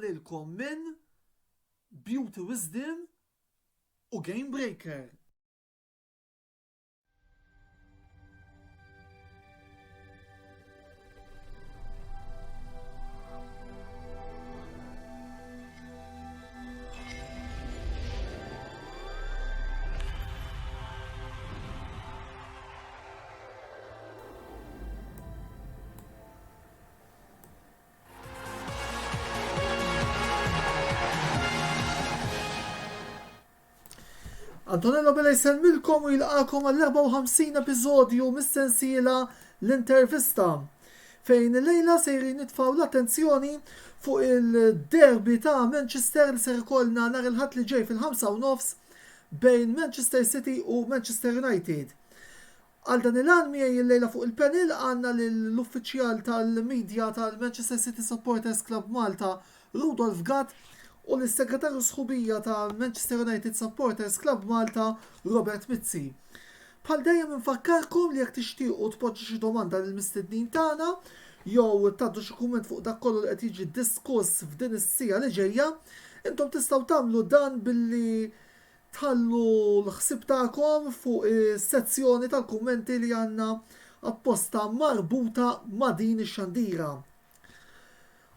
lilkom minn Beauty Wisdom u Game Breaker. Antonello Bella jisemmilkom u jilqakom għall-54 episodju mis-sensiela l-intervista fejn il-lejla sejrin nitfaw l-attenzjoni fuq il-derbi ta' Manchester li ser ikollna nhar il-ħadd li ġej fil-5:30 bejn Manchester City u Manchester United. Għal dan il-għan miegħi il-lejla fuq il-panel għandna l-uffiċjal tal-medja tal-Manchester City Supporters Club Malta Rudolf Gatt u l-segretarju sħubija ta' Manchester United Supporters Club Malta Robert Mizzi. Bħal dejjem infakkarkom li jekk tixtiequ tpoġġu xi domanda lill-mistednin tagħna jew tagħtu xi kumment fuq dak kollu li qed jiġi diskuss f'din is-sija li ġejja, intom tistgħu tagħmlu dan billi tħallu l-ħsieb tagħkom fuq is-sezzjoni tal-kummenti li għandna apposta marbuta ma' din ix-xandira.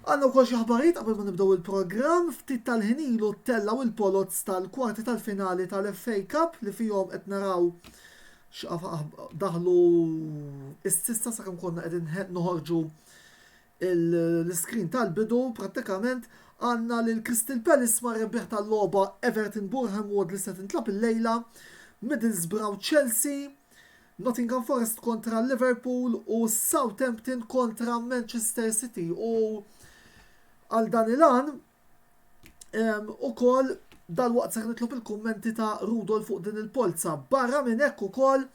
Għanna wkoll xi ħbarijiet qabel ma nibdew il-programm, ftit tal-ħinilu tellaw il-polots tal-kwarti tal-finali tal-FA Cup li fihom qed naraw daħlu is-sissa sakemm konna qegħdin noħorġu l-iskrin tal-bidu prattikament għandna lil Crystal Palace ma' rebbieħ tal-logħba Everton Bournemouth li se tintlab il-lejla, Middlesbrough Chelsea, Nottingham Forest kontra Liverpool u Southampton kontra Manchester City u għal dan il-għan ukoll dal-waqt ser nitlob il-kummenti ta' Rudolf fuq din il-polza. Barra minn hekk ukoll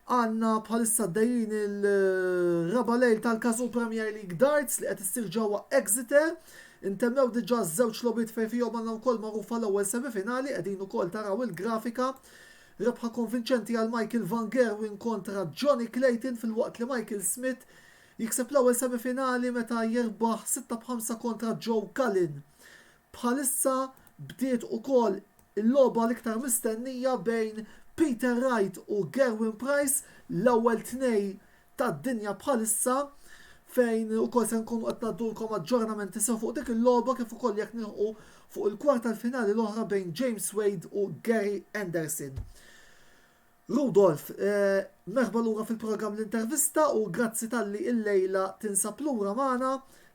għandna bħalissa dejjin il-raba lejl tal-Kazu Premier League Darts li qed issir ġewwa Exeter. Intemmew diġà żewġ logħbiet fejn fihom għandna wkoll magħrufa l-ewwel semifinali qegħdin ukoll taraw il-grafika. Rebħa konvinċenti għal Michael Van Gerwen kontra Johnny Clayton fil-waqt li Michael Smith jikseb l-ewwel semifinali meta jirbaħ 6-5 kontra Joe Cullen. Bħalissa bdiet ukoll il-logħba l-iktar mistennija bejn Peter Wright u Gerwin Price l-ewwel tnej tad-dinja bħalissa fejn ukoll se nkunu qed ngħaddulkom aġġornamenti sew fuq dik il-logħba kif ukoll jekk nilħqu fuq il-kwart tal-finali l-oħra bejn James Wade u Gary Anderson. Rudolf, merħba lura fil-programm l-intervista u grazzi tal-li il-lejla tinsab lura magħna.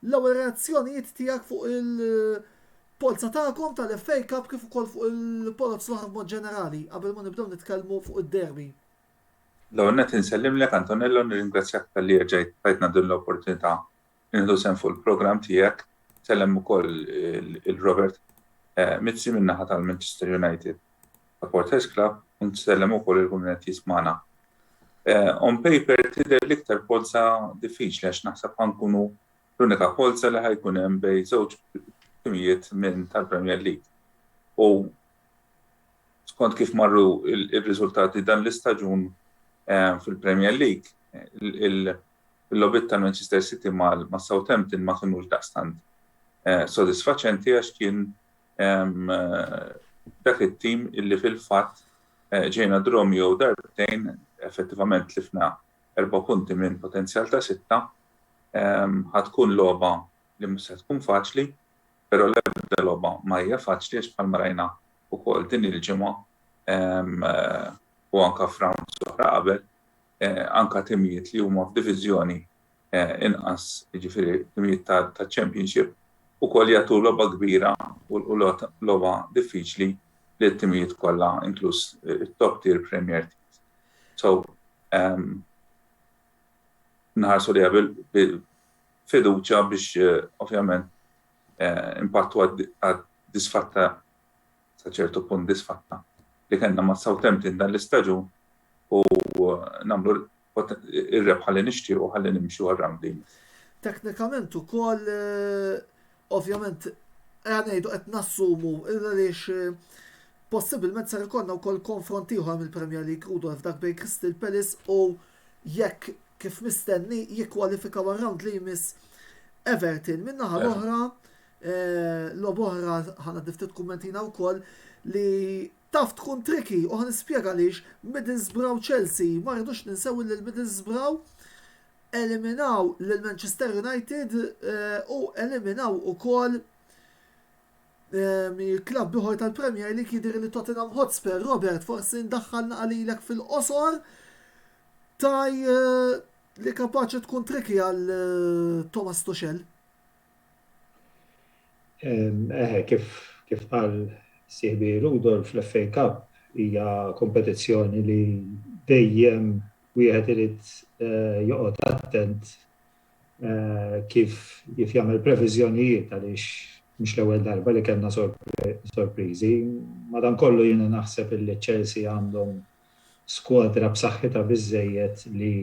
L-ewwel reazzjonijiet tiegħek fuq il-polza tagħkom tal-FA Cup kif ukoll fuq il-polots l-oħra b'mod ġenerali qabel ma nibdew nitkellmu fuq id-derby. L-ewwel qed insellimlek Antonello nirringrazzjak tal-li ġejt tajtna din l-opportunità nieħdu sehem fuq il-programm tiegħek. Sellem ukoll il-Robert Mizzi min-naħa tal-Manchester United Supporters Club u nsellem ukoll il-community smana. On paper tidher l-iktar polza diffiċli għax naħseb ħankunu l-unika polza li ħajkun hemm bejn żewġ timijiet minn tal-Premier League. U skont kif marru il-riżultati dan l-istaġun fil-Premier League, il-logħbiet tal-Manchester City ma' Southampton ma kinux daqstant sodisfaċenti għax kien dak it-tim illi fil-fatt ġejna dromju darbtejn effettivament tlifna 4 punti minn potenzjal ta' 6 ħatkun logħba li mhux se tkun faċli, però l-ebda logħba ma hija faċli għax bħalma rajna wkoll din il-ġimgħa u anke f'rounds oħra qabel anke timijiet li huma f'diviżjoni inqas jiġifieri timijiet ta' Championship ukoll jagħtu logħba kbira u logħba diffiċli li t-timijiet kollha inkluż it-top tier Premier teams. So nħarsu liha bil-fiduċja biex ovvjament impattu għad-disfatta sa ċertu punt disfatta li kellna ma' Southampton dan l-istaġun u nagħmlu ir-rebħa li nixtiequ ħalli nimxu għar-round. Teknikament ukoll ovvjament ngħidu qed nassumu għaliex possibilment ser ikollna wkoll konfront ieħor mill-Premier League Rudolf dak bejn Crystal Palace u jekk kif mistenni jikkwalifikaw ar-round li jmiss Everton. Min-naħa l-oħra L-oboħra ħana diftit kummentina u koll li taf tkun triki u ħan ispjega lix Middlesbrough Chelsea ma rridux ninsew li l-Middlesbrough eliminaw l-Manchester United u eliminaw u koll klab biħor tal-Premier League jidir li Tottenham Hotspur. Robert, forsi ndaħħalna għalilek fil-qosor taj li kapaċi tkun triki għal Thomas Tuchel. Kif qal sieħbi Rudolf fl-FA Cup hija kompetizzjoni li dejjem wieħed irid joqgħod attent kif jagħmel previżjonijiet għaliex mhux l-ewwel darba li kellna sorpriżi. Madankollu jiena naħseb li Chelsea għandhom skwadra b'saħħitha biżżejjed li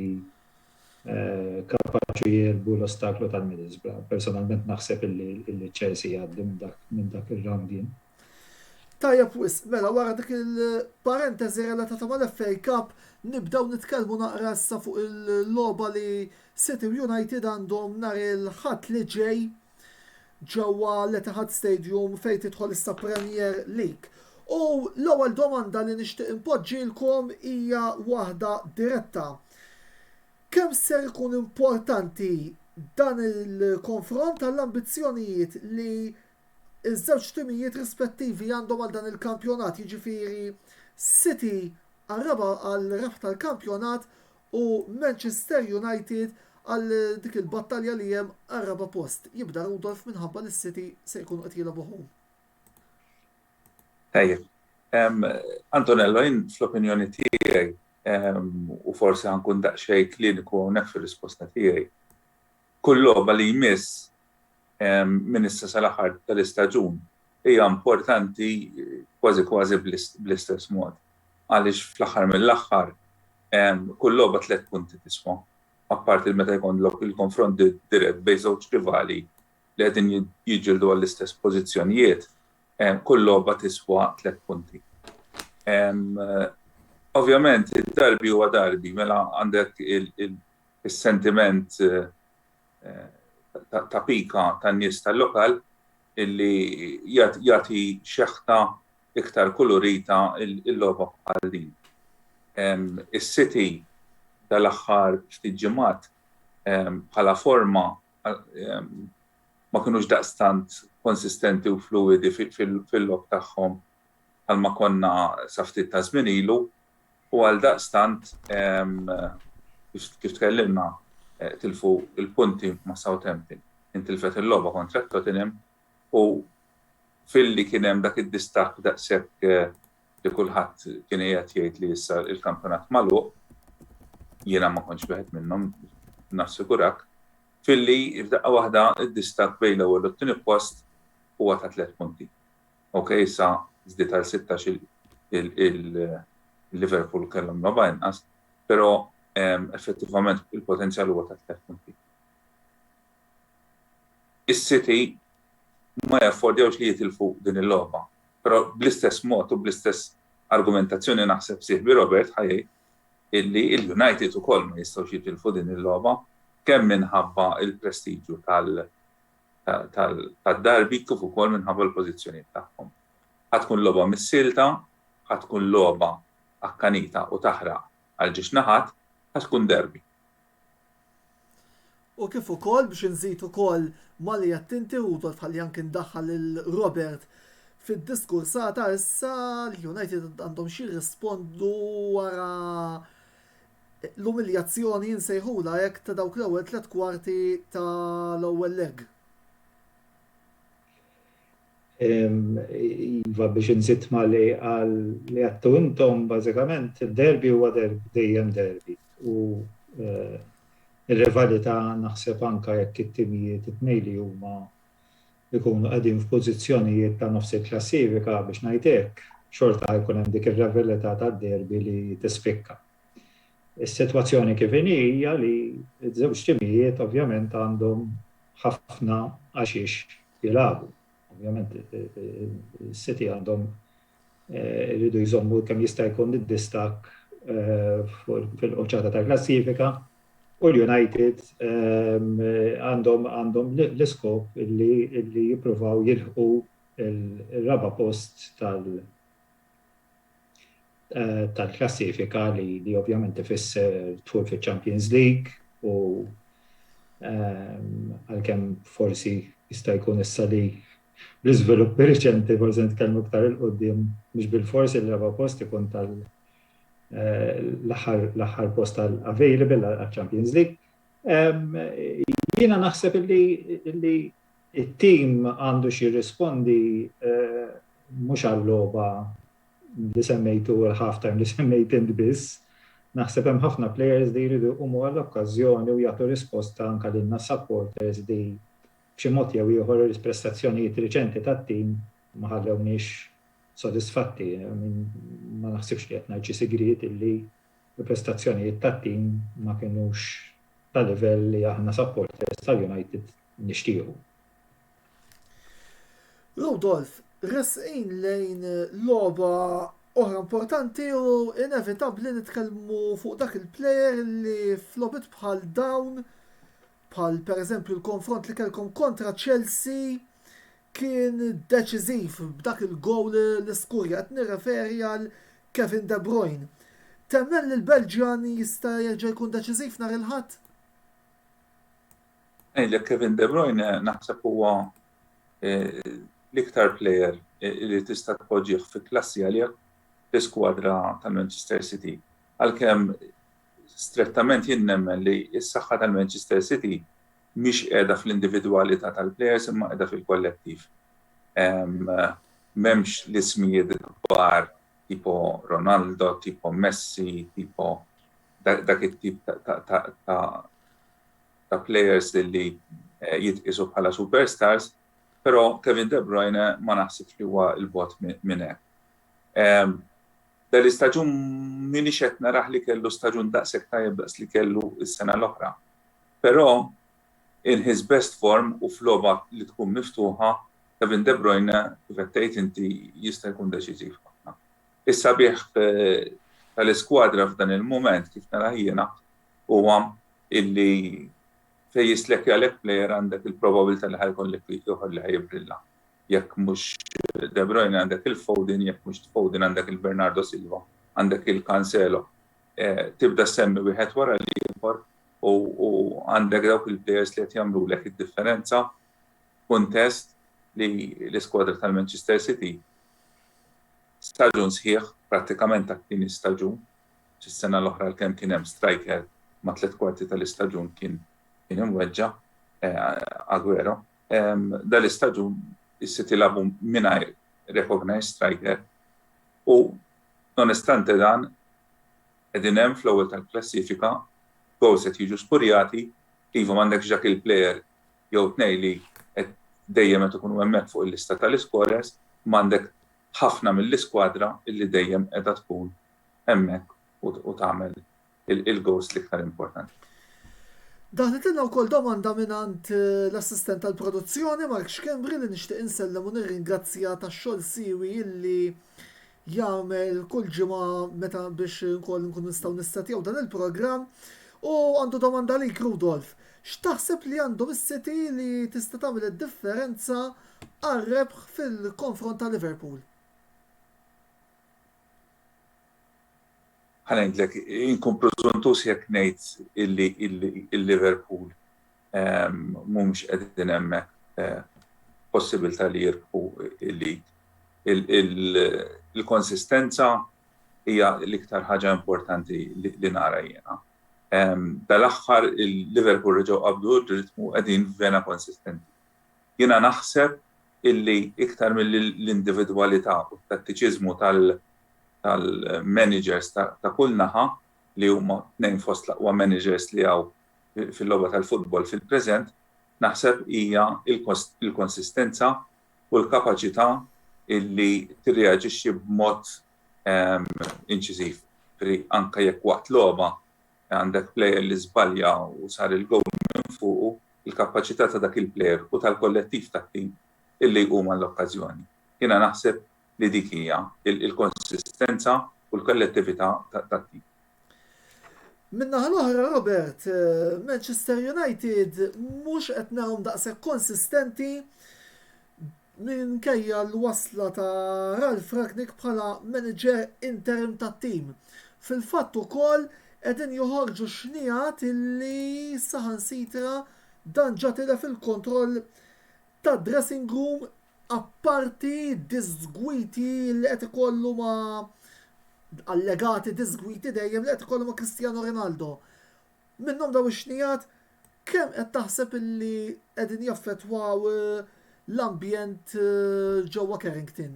kapaċi jirbu l-ostaklu tal-Middlesbrough. Personalment naħseb illi Chelsea għaddim minn dak ir-round jien. Tajjeb wis, mela wara dik il-parentesi relatata mal-FA Cup nibdew nitkellmu naqra issa fuq il-logħba li City United għandhom nhar il-ħadd li ġej ġewwa l-Etihad Stadium fejn tidħol issa Premier League. U l-ewwel domanda li nixtieq impoġġilkom hija waħda diretta. Kemm ser ikun importanti dan il-konfront tal-ambizzjonijiet li iż-żewġ timijiet rispettivi għandhom għal dan il-kampjonat, jiġifieri City għal-raħ tal-kampjonat u Manchester United għal dik il-battalja li hemm għal-raba post. Jibda Rudolf minħabba li City se jkunu qed jilagħbu. Tajjeb. Antonello, jien fl-opinjoni tiegħi u forsi ħankun daqsxejn kliniku hawnhekk fir-risposta tiegħi. Kull logħba li jmiss minn issa sal-aħħar tal-istaġun hija importanti kważi bl-istess mod. Għaliex fl-aħħar mill-aħħar kull logħba 3 punti tiswa. Apparti meta jkun il-konfront dirett bejn żewġ rivali li qegħdin jiġġieldu għall-istess pożizzjonijiet, kull logħba tiswa 3 punti. Ovvjament, id-darbi huwa darbi, mela għandek il-sentiment ta' pika tan-nies tal-lokal illi jagħti xeħta iktar kolorita il-logħba bħal din. Is-City tal-aħħar ftit ġimgħat bħala forma ma kinux daqstant konsistenti u fluidi fil-logħb tagħhom bħalma konna sa ftit ta' żmien ilu u għal daqstant kif tkellimna tilfu il-punti ma' Southampton. Intilfet il-logħba kontra Tottenham u fil-li kien hemm dak id-distakk daqshekk li kulħadd kien qiegħed jgħid li issa il-kampjonat magħluq, jiena ma kontx wieħed minnhom nassigurak, fil-li f'daqqa waħda id-distakk bejn l-ewwel u t-tieni post huwa ta' 3 punti. Okej, issa żdied għal 16 il-Liverpool kellhom logħba inqas, però effettivament il-potenzjal huwa ta' 3 punti. Is-City ma jaffordjawx li jitilfu din il-logħba, però bl-istess mod u bl-istess argumentazzjoni naħseb sieħbi Robert ħajjej illi il-United ukoll ma jistgħux jitilfu din il-logħba kemm minħabba il-prestiġju tad-darbi kif ukoll minħabba l-pożizzjonijiet tagħhom. Ħatkun logħba mis-silta, ħatkun logħba akkanita u taħraq għal ġiex naħat, ħatkun derbi. U kif ukoll biex inżid ukoll malli attinti Rudolf ħalli anke ndaħħal il-Robert fid-diskursata issa l-United għandhom xi jirrispondu wara l-umiljazzjoni jinsejħula hekk ta' dawk l-ewwel 3 kwarti tal-ewwel leg. Iva biex inżid li għattu intom bażikament il-derbi huwa dejjem derbi u ir-rivalità naħseb anke jekk it-timijiet it-tnejn li huma jkunu qegħdin f'pożizzjonijiet ta' nofs il-klassifika biex ngħid hekk, xorta jkun hemm dik ir-rivalità tad-derbi li tispikka. Is-sitwazzjoni kif hija li ż-żewġ timijiet ovvjament għandhom ħafna għaxiex jilagħbu. Ovvjament is-City għandhom iridu jżommu kemm jista' jkun id-distakk fil-qoċċata tal-klassifika u l-United għandhom l-iskop illi jippruvaw jilħqu il-raba post tal-klassifika li ovvjament ifisser tħul fil-Champions League u għalkemm forsi jista' jkun issa li l-iżviluppi riċenti forsi nitkellmu aktar il-qudiem mhux bil-forsi l-raba post ikun l-aħħar post available għal-Champions League. Jiena naħseb illi it-tim għandu xi jirrispondi mhux għall-logħba li semmejtu l-halftime li semmejt int biss. Naħseb hemm ħafna players li jridu jqumu għall-okkażjoni u jagħtu risposta anke lilna supporters li b'xi mod jew ieħor il-prestazzjonijiet riċenti tat-tim ma ħallewniex sodisfatti. Ma naħsibx li qed ngħid xi sigriet illi l-prestazzjonijiet tat-tim ma kinux tal-livell li aħna supporters tal-United nixtiequ. Rudolf, resqin lejn logħba oħra importanti u inevitabbli nitkellmu fuq dak il-plejer li flobit bħal dawn, bħal pereżempju l-konfront li kellkom kontra Chelsea kien deċiżiv b'dak il-gowl l-iskurja qed nirreferi għal Kevin De Bruyne. Temmen li l-Belġjan jista' jerġa' jkun deċiżiv nhar il-ħadd? Kevin De Bruyne naħseb huwa l-iktar plejer li tista' tpoġġih fi klassi għalih l-iskwadra tal-Manchester City. Għalkemm strettament jien nemmen li s-saħħa tal-Manchester City mhix qiegħda fl-individwalità tal-plejers imma qiegħda fil-kollettiv. M'hemmx l-ismijiet kbar tipo Ronaldo, tipo Messi, tipo dak it-tip ta' plejers li jitqisu bħala superstars, però Kevin De Bruyne ma naħsibx li huwa l-bot minn hekk. Dal-istaġun minix qed naraħ li kellu staġun daqshekk tajjeb daqs li kellu s-sena l-oħra. Però in his best form u f'logħba li tkun miftuħa, Kevin De Bruyne kif qed tgħid inti jista' jkun deċiżiv ħafna. Is-sabiħ tal-iskwadra f'dan il-mument kif nara jiena huwa illi fejn jislek għalek plejer għandek il-probabilità li ħajkollek ieħor li ħajbrilla. Jekk mhux De Bruyne għandek il-Foden, jekk mhux Foden għandek il-Bernardo Silva, għandek il-Cancelo. Tibda semmi wieħed wara l-ieħor u għandek dawk il-plejers li qed jagħmlulek id-differenza kuntest li l-iskwadra tal-Manchester City staġun sħiħ prattikament tat-tieni staġun. Is-sena l-oħra kemm kien hemm striker ma' 3 kwarti tal-istaġun kien imweġġa' Aguero. Dal-istaġun is-City labu mingħajr recognized striker u nonostante dan qegħdin hemm fl-ewwel tal-klassifika goals qed jiġu spurjati iva m'għandekx dak il-plejer jew tnejn li qed dejjem qed ikunu hemmhekk fuq il-lista tal-iskorers, m'għandek ħafna mill-iskwadra illi dejjem qiegħda tkun hemmhekk u tagħmel il-goals l-iktar importanti. Daħlet u wkoll domanda mingħand l-assistent tal-produzzjoni Mark Xkembri li nixtieq insellem u nirringrazzja tax-xogħol siwi illi jagħmel kull ġimgħa meta biex nkoll nkun nistgħu nissetjaw dan il-programm u għandu domanda lik Rudolf. X'taħseb li għandu is-City li tista' tagħmel id-differenza għar-rebħ fil-konfront ta' Liverpool? Ħanejdlek, inkun preżuntus jekk ngħid illi il-Liverpool mhumiex qegħdin hemmhekk possibilità li jirbħu il-lig. Il-konsistenza hija l-iktar ħaġa importanti li nara jiena. Dal-aħħar il-Liverpool reġgħu qabdu r-ritmu qegħdin f'vena konsistenti. Jiena naħseb illi iktar mill-individwalità u t-tattiċiżmu tal-managers ta' kull naħa li huma tnejn fost l-aqwa managers li hawn fil-logħba tal-futbol fil-preżent, naħseb hija il-konsistenza u l-kapaċità illi tirreaġixxi b'mod inċiżiv. Anke jekk waqt logħba għandek plejer li żbalja u sar il-gowl minn fuqu, il-kapaċità ta' dak il-plejer u tal-kollettiv tat-tim illi huma l-okkażjoni. Jiena naħseb li dik hija il-konsistenza u l-kollettività tat-tim. Minnaħa l-oħra, Robert, Manchester United mhux qed narhom daqshekk konsistenti minkejja l-wasla ta' Ralf Rangnick bħala manager interim tat-tim. Fil-fatt ukoll qegħdin joħorġu xnijat illi saħansitra dan ġatila fil-kontroll ta' dressing room apparti disgwiti li qed ikollu ma' allegati disgwiti dejjem li qed ikollu ma' Cristiano Ronaldo. Minnhom daw ix-xnijat kemm qed taħseb illi qegħdin jaffettwaw l-ambjent ġewwa Carrington?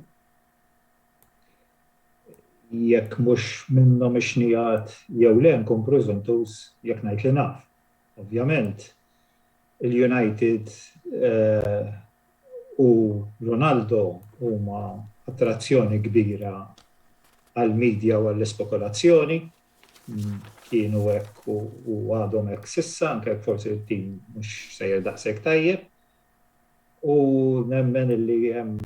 Jekk mhux minnhom ix-xnijat jew le nkun preżuntus jekk ngħid li naf. Ovvjament, il-United u Ronaldo huma attrazzjoni kbira għall-medja u għall-espekulazzjoni. Kienu hekk u għadhom hekk sissa, anke forsi t-tim mhux sejjer daqshekk tajjeb. U nemmen illi hemm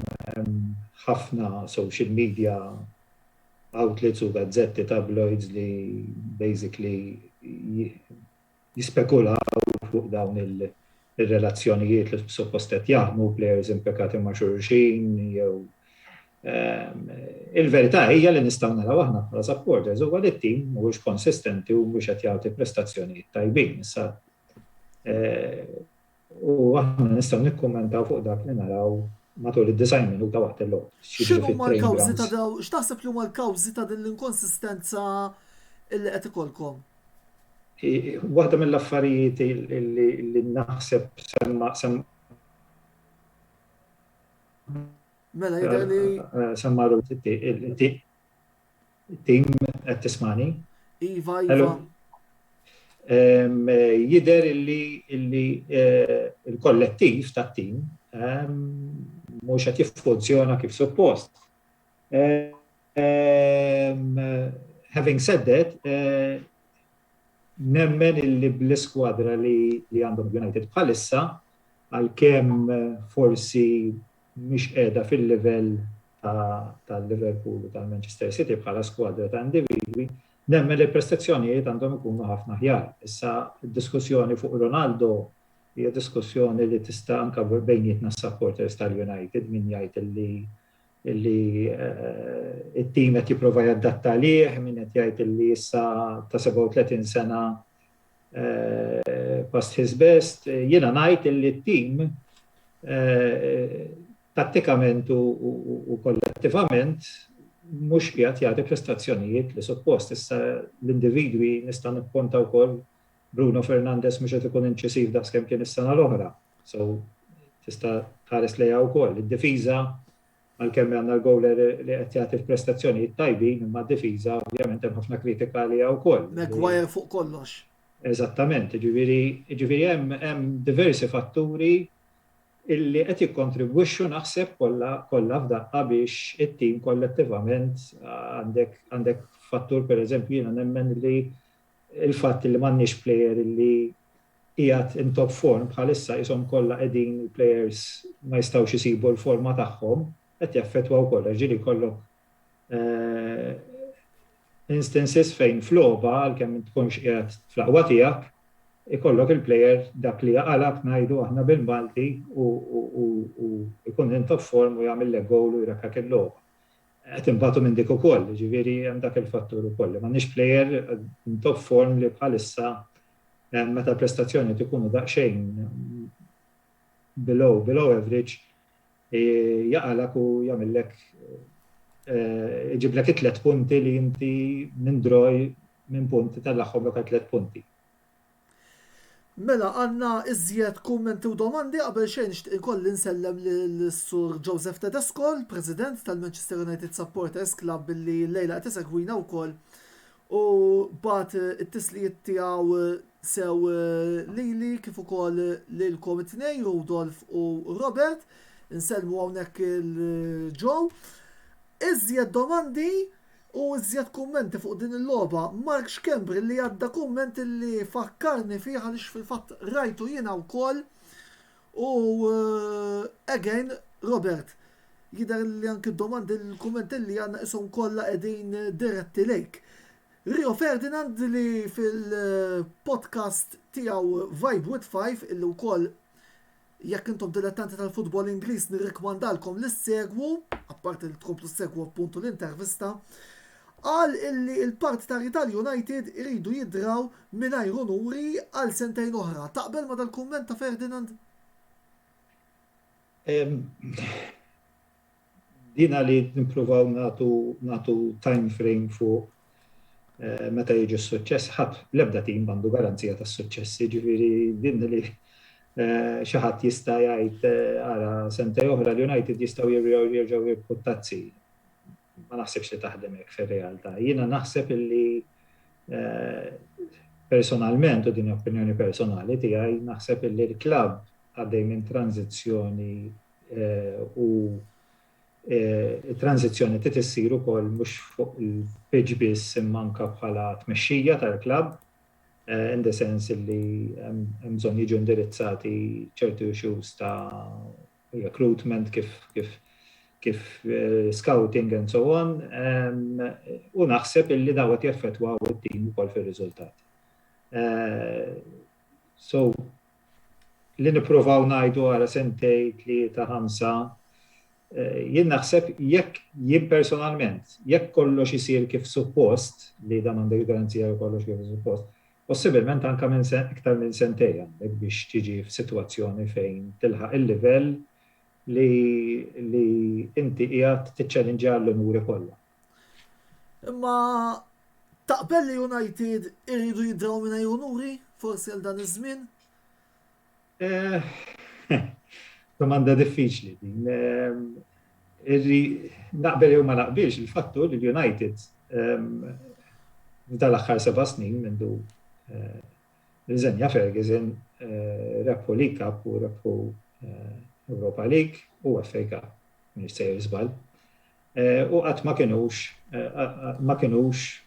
ħafna social media outlets u gazzetti tabloids li basically jispekulaw fuq dawn il-relazzjonijiet li suppost qed jaħdmu players impekati ma' xulxin jew il-verità hija li nistgħu naraw aħna bħala supporters huwa li t-tim mhuwiex konsistenti u mhux qed jagħti prestazzjonijiet tajbin. Issa u aħna nistgħu nikkummentaw fuq dak li naraw matul id-design minuta waqt il-logħba. X'inhuma l-kawżi ta' daw? X'taħseb li huma l-kawżi ta' din l-inkonsistenza illi qed ikolkom? Waħda mill-affarijiet li naħseb semma Mela jidher li semmaru it-tim qed tismani. Iva. Jidher illi il-kollettiv tat-tim mhux qed jiffunzjona kif suppost. Having said that, nemmen illi bl-iskwadra li għandhom United bħalissa għalkemm forsi mhix qiegħda fil-livell tal-Liverpool u tal-Manchester City bħala skwadra ta' individwi, nemmen li l-prestazzjonijiet għandhom ikunu ħafna ħjar. Issa d-diskussjoni fuq Ronaldo hija diskussjoni li tista' anke bejnietna supporters tal-United min jgħid illi it-tim qed jipprova jadatta għalih, min qed jgħid illi issa ta' 37 sena past his best. Jiena ngħid illi t-tim tattikament u kollettivament mhux qiegħed jagħti prestazzjonijiet li suppost. Issa l-individwi nista' nipponta wkoll Bruno Fernandes mhux qed ikun inċisiv daqskemm kien is-sena l-oħra. So tista' tħares lejha wkoll. Id-difiża għalkemm għandna l-gowler li qed jagħti prestazzjonijiet tajbin, imma d-difiża ovvjament hemm ħafna kritika għaliha wkoll. Maguire fuq kollox. Eżattament, ġifieri hemm diversi fatturi illi qed jikkontribwixxu naħseb kollha f'daqqa biex it-tim kollettivament għandek fattur pereżempju jiena nemmen li il-fatt li m'għandniex plejer illi qiegħed in top form bħalissa ishom kollha qegħdin il-plejers ma jistgħux isibu l-forma tagħhom qed jaffettwaw kollha. Ġieli jkollok instances fejn f'logħba għalkemm tkunx qiegħed fl-aqwa tiegħek ikollok il-plejer dak li jaqalak ngħidu aħna bil-Malti u ikun in top form u jagħmel gowl u jrekkak il-logħba. Qed imbagħtu minn dik ukoll, ġifieri hemm dak il-fattur ukoll. M'għandniex plejer in top form li bħalissa meta prestazzjoni ikunu daqsxejn below average jaqalak u jagħmellek iġiblek 3 punti li inti minn droj minn punti tal-aħħom lok 3 punti. Mela għandna iżjed kummenti u domandi qabel xejn nixtieq inkolli nsellem lis-Sur Joseph Tedesco, il-President tal-Manchester United Supporters Club billi llejla qed isegwina wkoll u bagħat it-tislijiet tiegħu sew lili kif ukoll lilkom it-tnejn Rudolf u Robert. Insellmu hawnhekk il-ġew. Iżjed domandi u iżjed kummenti fuq din il-logħba. Mark Xkembri li għadda kumment li fakkarni fih għaliex fil-fatt rajtu jiena wkoll u again Robert jidher li anke domandi l-kummenti li għandna ishom kollha qegħdin diretti lejk. Rio Ferdinand li fil-podcast tiegħu Vibe with Five illi wkoll jekk intom dilettanti tal-futbol Ingliż nirrikmandalkom li segwu, apparti li tkomplu segwu appuntu l-intervista, qal illi il-part ta' Real United iridu jidraw mingħajr onuri għal sentejn oħra. Taqbel ma dal-kumment ta' Ferdinand? Dina li nippruvaw nagħtu time frame fuq meta jiġi s-suċċess, ħadd l-ebda tim għandu garanzija tas-suċċess, jiġifieri din li xi ħadd jista' jgħid ara sentej oħra l-United jistgħu jerġgħu jirbħu t-tazzi. Ma naħsibx li taħdem hekk fir-realtà. Jiena naħseb illi personalment, u din opinjoni personali tiegħi, naħseb illi l-klabb għaddej minn tranzizzjoni u tranzizzjoni tissir ukoll mhux fuq il-pitch biss imma anke bħala tmexxija tal-klabb, in the sense li hemm bżonn jiġu indirizzati ċertu issues ta' recruitment kif scouting and so on, u naħseb illi dawet jaffettwaw it-tim ukoll fir-riżultati. So li nippruvaw ngħidu ara sentej 3-5 jien naħseb jien personalment, jekk kollox isir kif suppost, li da m'għandek garanzija kollox kif suppost, possibilment anke iktar minn sentej għandek biex tiġi f'sitwazzjoni fejn tilħaq il-livell li inti qiegħed tiċċallenġja l-unuri kollha. Imma taqbel li United iridu jidraw mingħajr onuri forsi għal dan iż-żmien? Domanda diffiċli din. Naqbel jew ma naqbilx il-fattu li l-United dal-aħħar 7 snin mindu riżenja Ferguson rebħu League Cup u rebħu Europa League u FA Cup minn sejjer żball. U qatt ma kinux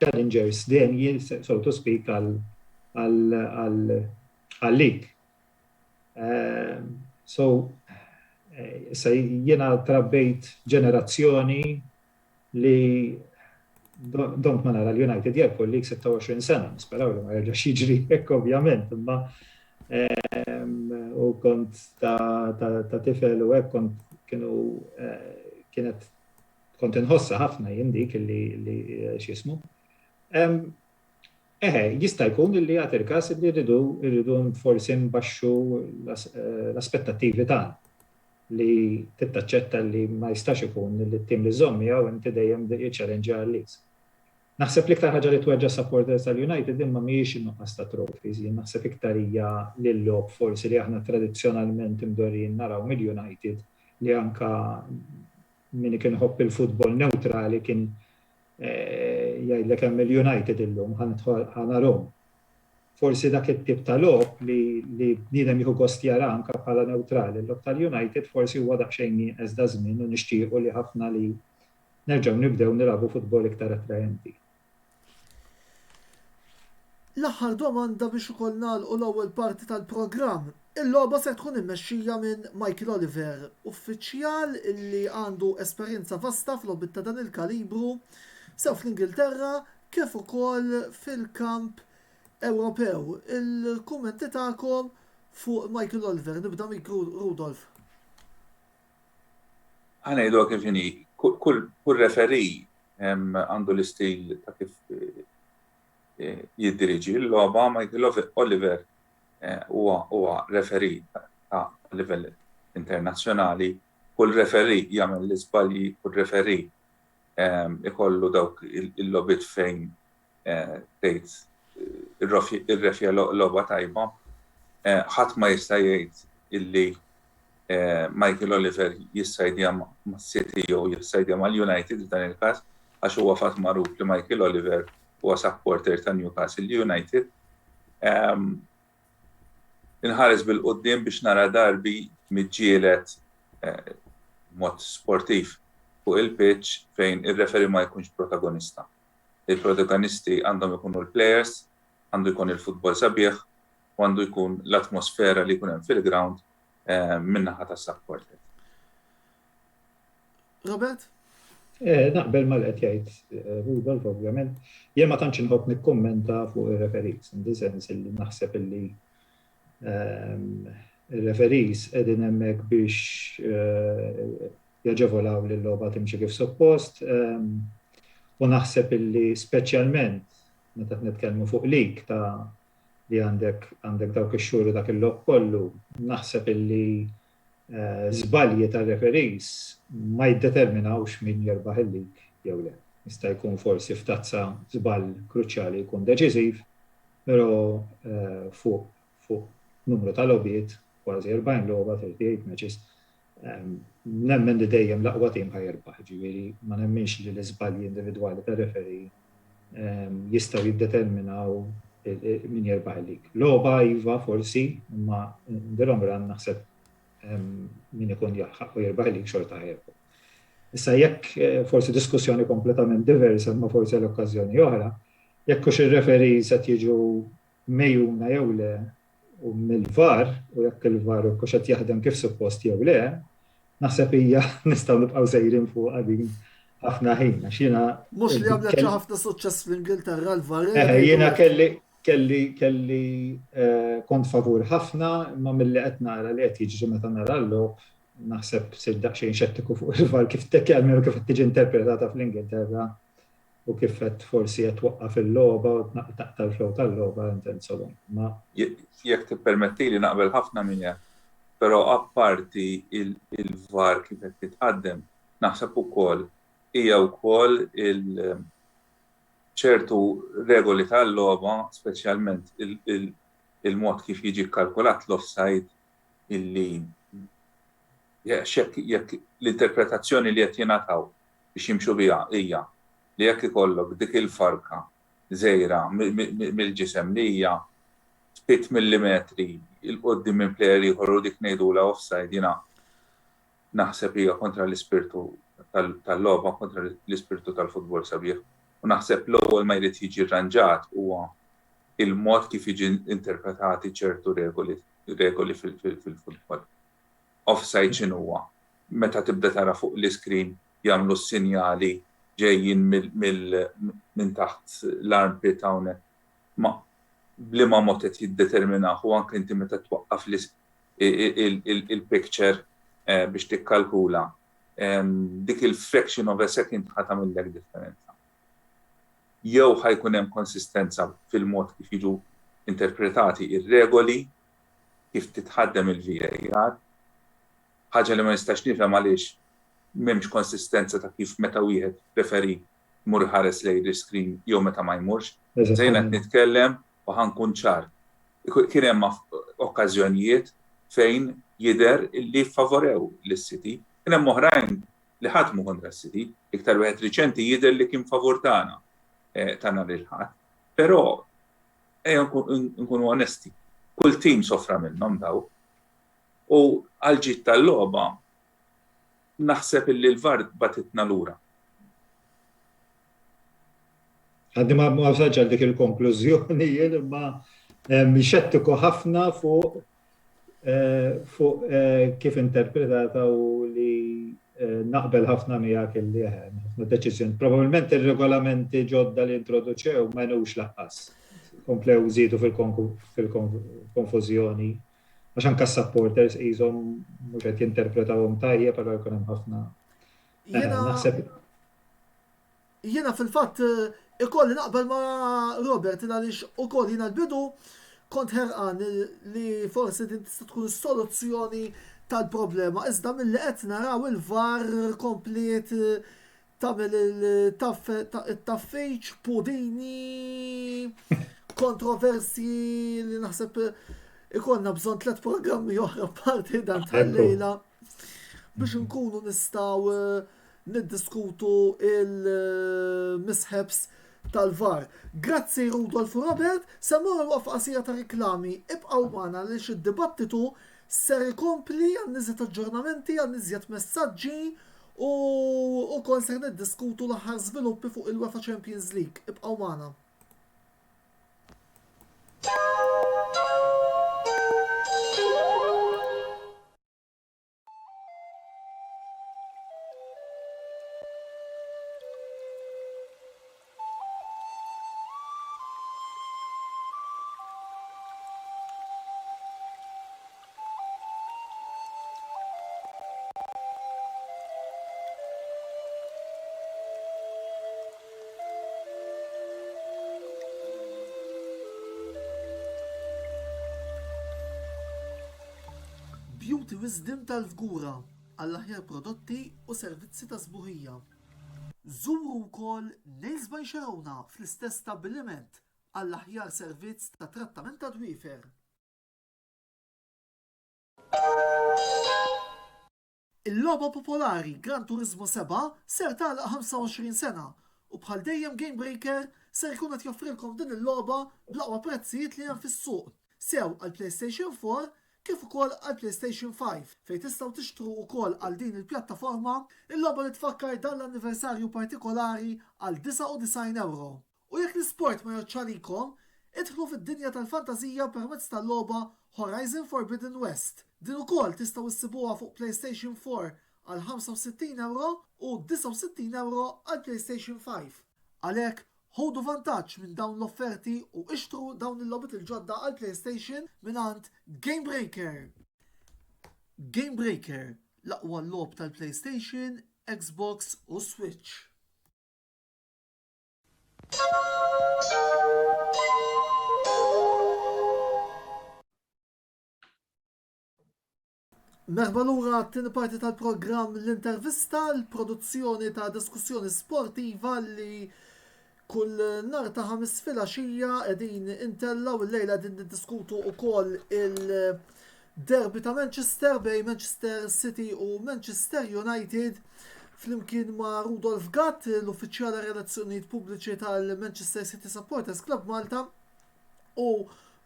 challengers denji, so to speak, għal-league. So, jiena trabbejt ġenerazzjoni li dont ma nara l-United jerbħu l-league 26 sena, nisperaw li ma jerġax jiġri hekk ovvjament, imma u kont ta' tifel u hekk kont inħossa ħafna jien dik li x'ismu. Jista' jkun li għad il-każ li rridu forsi nbaxxu l-aspettattivi tagħna li tittaċċetta li ma jistax ikun li t-tim li żommi jew inti dejjem jiċċallenġja għal-leagues. Naħseb li iktar ħaġa li tweġġa' supporters tal-United imma mhijiex in-nuqqas ta' trophies, jien naħseb iktar hija lil-lob forsi li aħna tradizzjonalment imdorrin naraw mill-United li anka min kien iħobb il-futbol neutrali kien jgħidlek hemm il-United illum ħanarom. Forsi dak it-tip ta' lob li bniedem jieħu gost jara anke bħala neutrali. L-lob tal-United forsi huwa daqsxejn nieqes da żmien u nixtiequ li ħafna li nerġgħu nibdew nilagħbu futbol iktar attrajenti. L-aħħar domanda biex ukoll nagħlqu l-ewwel parti tal-programm. Il-logħba se tkun immexxija minn Michael Oliver, uffiċjal li għandu esperjenza vasta fl-logħbiet ta' dan il-kalibru sew fl-Ingilterra kif ukoll fil-kamp Ewropew. Il-kummenti tagħkom fuq Michael Oliver, nibda mik Rudolf. Ħanejdu kif inhi, kull referi għandu l-istil ta' kif jiddiriġi l-logħba. Michael Oliver huwa referi ta' livell internazzjonali. Kull referi jagħmel l-iżbalji, kull referi ikollu dawk il-logħbiet fejn tgħid irrefja logħba tajba. Ħadd ma jista' jgħid illi Michael Oliver jissajdja ma' City jew jissajdja mal-United f'dan il-każ għax huwa fatt magħruf li Michael Oliver huwa supporter ta' Newcastle United. Inħares bil-qudiem biex nara darbi miġġieled mod sportiv fuq il-pitch fejn ir-referi ma jkunx protagonista. Il-protagonisti għandhom ikunu l-players, għandu jkun il-futbol sabiħ, u għandu jkun l-atmosfera li jkun hemm fil-ground min-naħa tas-supporter. Robert? Naqbel mal qed jgħid Rudolf ovvjament. Jien ma tantx inħobb nikkummenta fuq ir-referees, in the sense li naħseb illi ir-referees qegħdin hemmhekk biex jaġevolaw li l-logħba timxi kif suppost. U naħseb illi speċjalment meta nitkellmu fuq lik ta' li għandek dawk ix-xhur dak il-logħb kollu, naħseb illi żbalji tar-referees ma jiddeterminawx min jerbaħ il-lig jew le. Jista' jkun forsi f'tazza żball kruċjali jkun deċiżiv, però fuq numru ta' logħbiet, kważi 40 logħba 38 matches, nemmen li dejjem l-aqwa tim ħajjerbaħ, ġifieri ma nemminx li l-iżbalji individwali tar-referi jistgħu jiddeterminaw min jerbaħ il-lig. Logħba iva forsi, imma ndilhom ran naħseb min ikun jaħħaq u jirbaħ il-lig xorta ħajjerbaħ. Issa jekk forsi diskussjoni kompletament diversa, ma forsi l-okkażjoni oħra, jekk hux ir-referees qed jiġu mejjuna jew le u mill-VAR, u jekk il-VAR hux qed jaħdem kif suppost jew le, naħseb hija nistgħu nibqgħu sejrin fuq qegħdin ħafna ħin għax jiena Mhux li għamlet ħafna suċċess fl-Ingilterra l-VAR. Jiena kelli kont favur ħafna, imma milli qed nara li qed jiġri meta nara l-logħb naħseb sir daqsxejn xettiku fuq il-VAR kif tekkelmi u kif qed tiġi interpretata fl-Ingilterra u kif qed forsi qed twaqqaf il-logħba u taqta' l-flow tal-logħba intenzolhom. Jekk tippermettili naqbel ħafna minja, però apparti il-VAR kif qed titqaddem, naħseb ukoll hija wkoll ċertu regoli tal-logħba, speċjalment il-mod kif jiġi kkalkulat l-offside illi jekk l-interpretazzjoni li qed jingħataw biex jimxu biha hija li jekk ikollok dik il-farka żgħira mill-ġisem li hija 8 millimetri il-qoddim minn plejer ieħor u dik ngħidula offside jiena naħseb hija kontra l-ispirtu tal-logħba, kontra l-ispirtu tal-futbol sabiħ. U naħseb l-ewwel ma jrid jiġi rranġat huwa il-mod kif jiġi interpretati ċertu regoli fil-futbol. Offside x'inhuwa? Meta tibda tara fuq l-iskrin jagħmlu s-sinjali ġejjin minn taħt l-armpit hawnhekk. Ma bliema mod qed jiddeterminaw u anke inti meta twaqqaf il-picture biex tikkalkula dik il-fraction of a second ħa tagħmellek differenza. Jew ħajkun hemm konsistenza fil-mod kif jiġu interpretati ir-regoli kif titħaddem il-VAR. Ħaġa li ma nistax nifhem għaliex m'hemmx konsistenza ta' kif meta wieħed referi jmur ħares lejn l-iskrin jew meta ma jmurx. Żejn qed nitkellem u ħankun ċar. Kien hemm okkażjonijiet fejn jidher li favorew lis-City, kien hemm oħrajn li ħadmu kontra s-City, iktar wieħed riċenti jidher li kien favur tagħna lil ħadd. Però ejja nkunu onesti, kull tim sofra minnhom daw. U għal-ġid tal-logħba naħseb illi l-VAR batitna lura. Għaddi ma wasalx għal dik il-konklużjoni jien imma xettiku ħafna fuq kif interpretata u li naqbel ħafna miegħek illi ħafna deċiżjoni. Probabilment ir-regolamenti ġodda li introduċew ma jnux laqqas. Komplew żiedu fil-konfużjoni. Għax anke supporters qishom mhux qed jinterpretawhom tajjeb però jkun hemm ħafna. Jiena fil-fatt ikolli naqbel ma' Robert għaliex ukoll jiena l-bidu kont ħerqan li forsi din tista' tkun is-soluzzjoni tal-problema. Iżda milli qed naraw il-VAR komplet tagħmel it-taffejġ pudini kontroversi li naħseb ikollna bżonn 3 programmi oħra parti dan tal-lejla biex nkunu nistgħu niddiskutu il-mishaps tal-VAR. Grazzi Rudolf u Robert, semmur waqfa qasira ta' riklami, ibqgħu magħna għaliex id-dibattitu ser ikompli għan-niżjed aġġornamenti, għan-niżjed messaġġi u kol ser niddiskutu l-aħħar żviluppi fuq il-UEFA Champions League. Ibqgħu magħna. Beauty Wisdom tal-Fgura għall-aħjar prodotti u servizzi ta' sbuħija. Żuru wkoll Nails by Sharona fl-istess stabbiliment għall-aħjar servizz ta' trattament ta' dwiefer. Il-logħba popolari Gran Turismo 7 ser tagħlaq 25 sena u bħal dejjem Game Breaker ser jkun qed joffrilkom din il-logħba bl-aqwa prezzijiet li hemm fis-suq. Sew għal PlayStation 4 kif ukoll għal PlayStation 5 fejn tistgħu tixtru wkoll għal din il-pjattaforma il-logħba li tfakkar dan l-anniversarju partikolari għal €99. U jekk l-isport ma joċċalikom, idħlu fid-dinja tal-fantażija permezz tal-logħba Horizon Forbidden West. Din ukoll tistgħu issibuha fuq PlayStation 4 għal €65 u €69 għal PlayStation 5. Għalhekk ħodu vantaġġ minn dawn l-offerti u ixtru dawn il-logħbiet il-ġodda għal PlayStation mingħand Game Breaker. Game Breaker, l-aqwa logħob tal-PlayStation, Xbox u Switch. Merħba lura t-tieni parti tal-programm l-intervista, l-produzzjoni ta' diskussjoni sportiva li kull nar ta' 5 filgħaxija qegħdin intella u l-lejla qegħdin niddiskutu wkoll il-derby ta' Manchester bejn Manchester City u Manchester United flimkien ma' Rudolf Gatt, l-uffiċjali relazzjonijiet pubbliċi tal-Manchester City Supporters Club Malta, u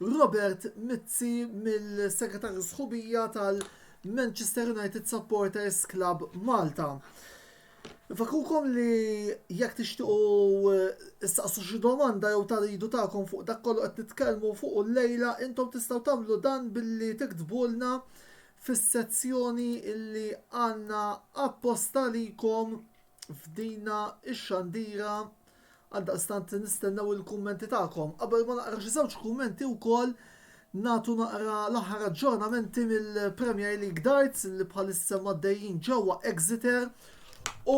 Robert Mizzi mill-segretarju sħubija tal-Manchester United Supporters Club Malta. Fakrukom li jekk tixtiequ issaqsu xi domanda jew taridu tagħkom fuq dak kollu qed nitkellmu fuq il-lejla, intom tistgħu tagħmlu dan billi tiktbulna fis-sezzjoni illi għandna apposta likom f'dina ix-xandira għaldaqstant nistennew il-kummenti tagħkom. Qabel ma naqra xi żewġ kummenti wkoll nagħtu naqra l-aħħar aġġornamenti mill-Premier League Darts li bħalissa maddejjin ġewwa Exeter u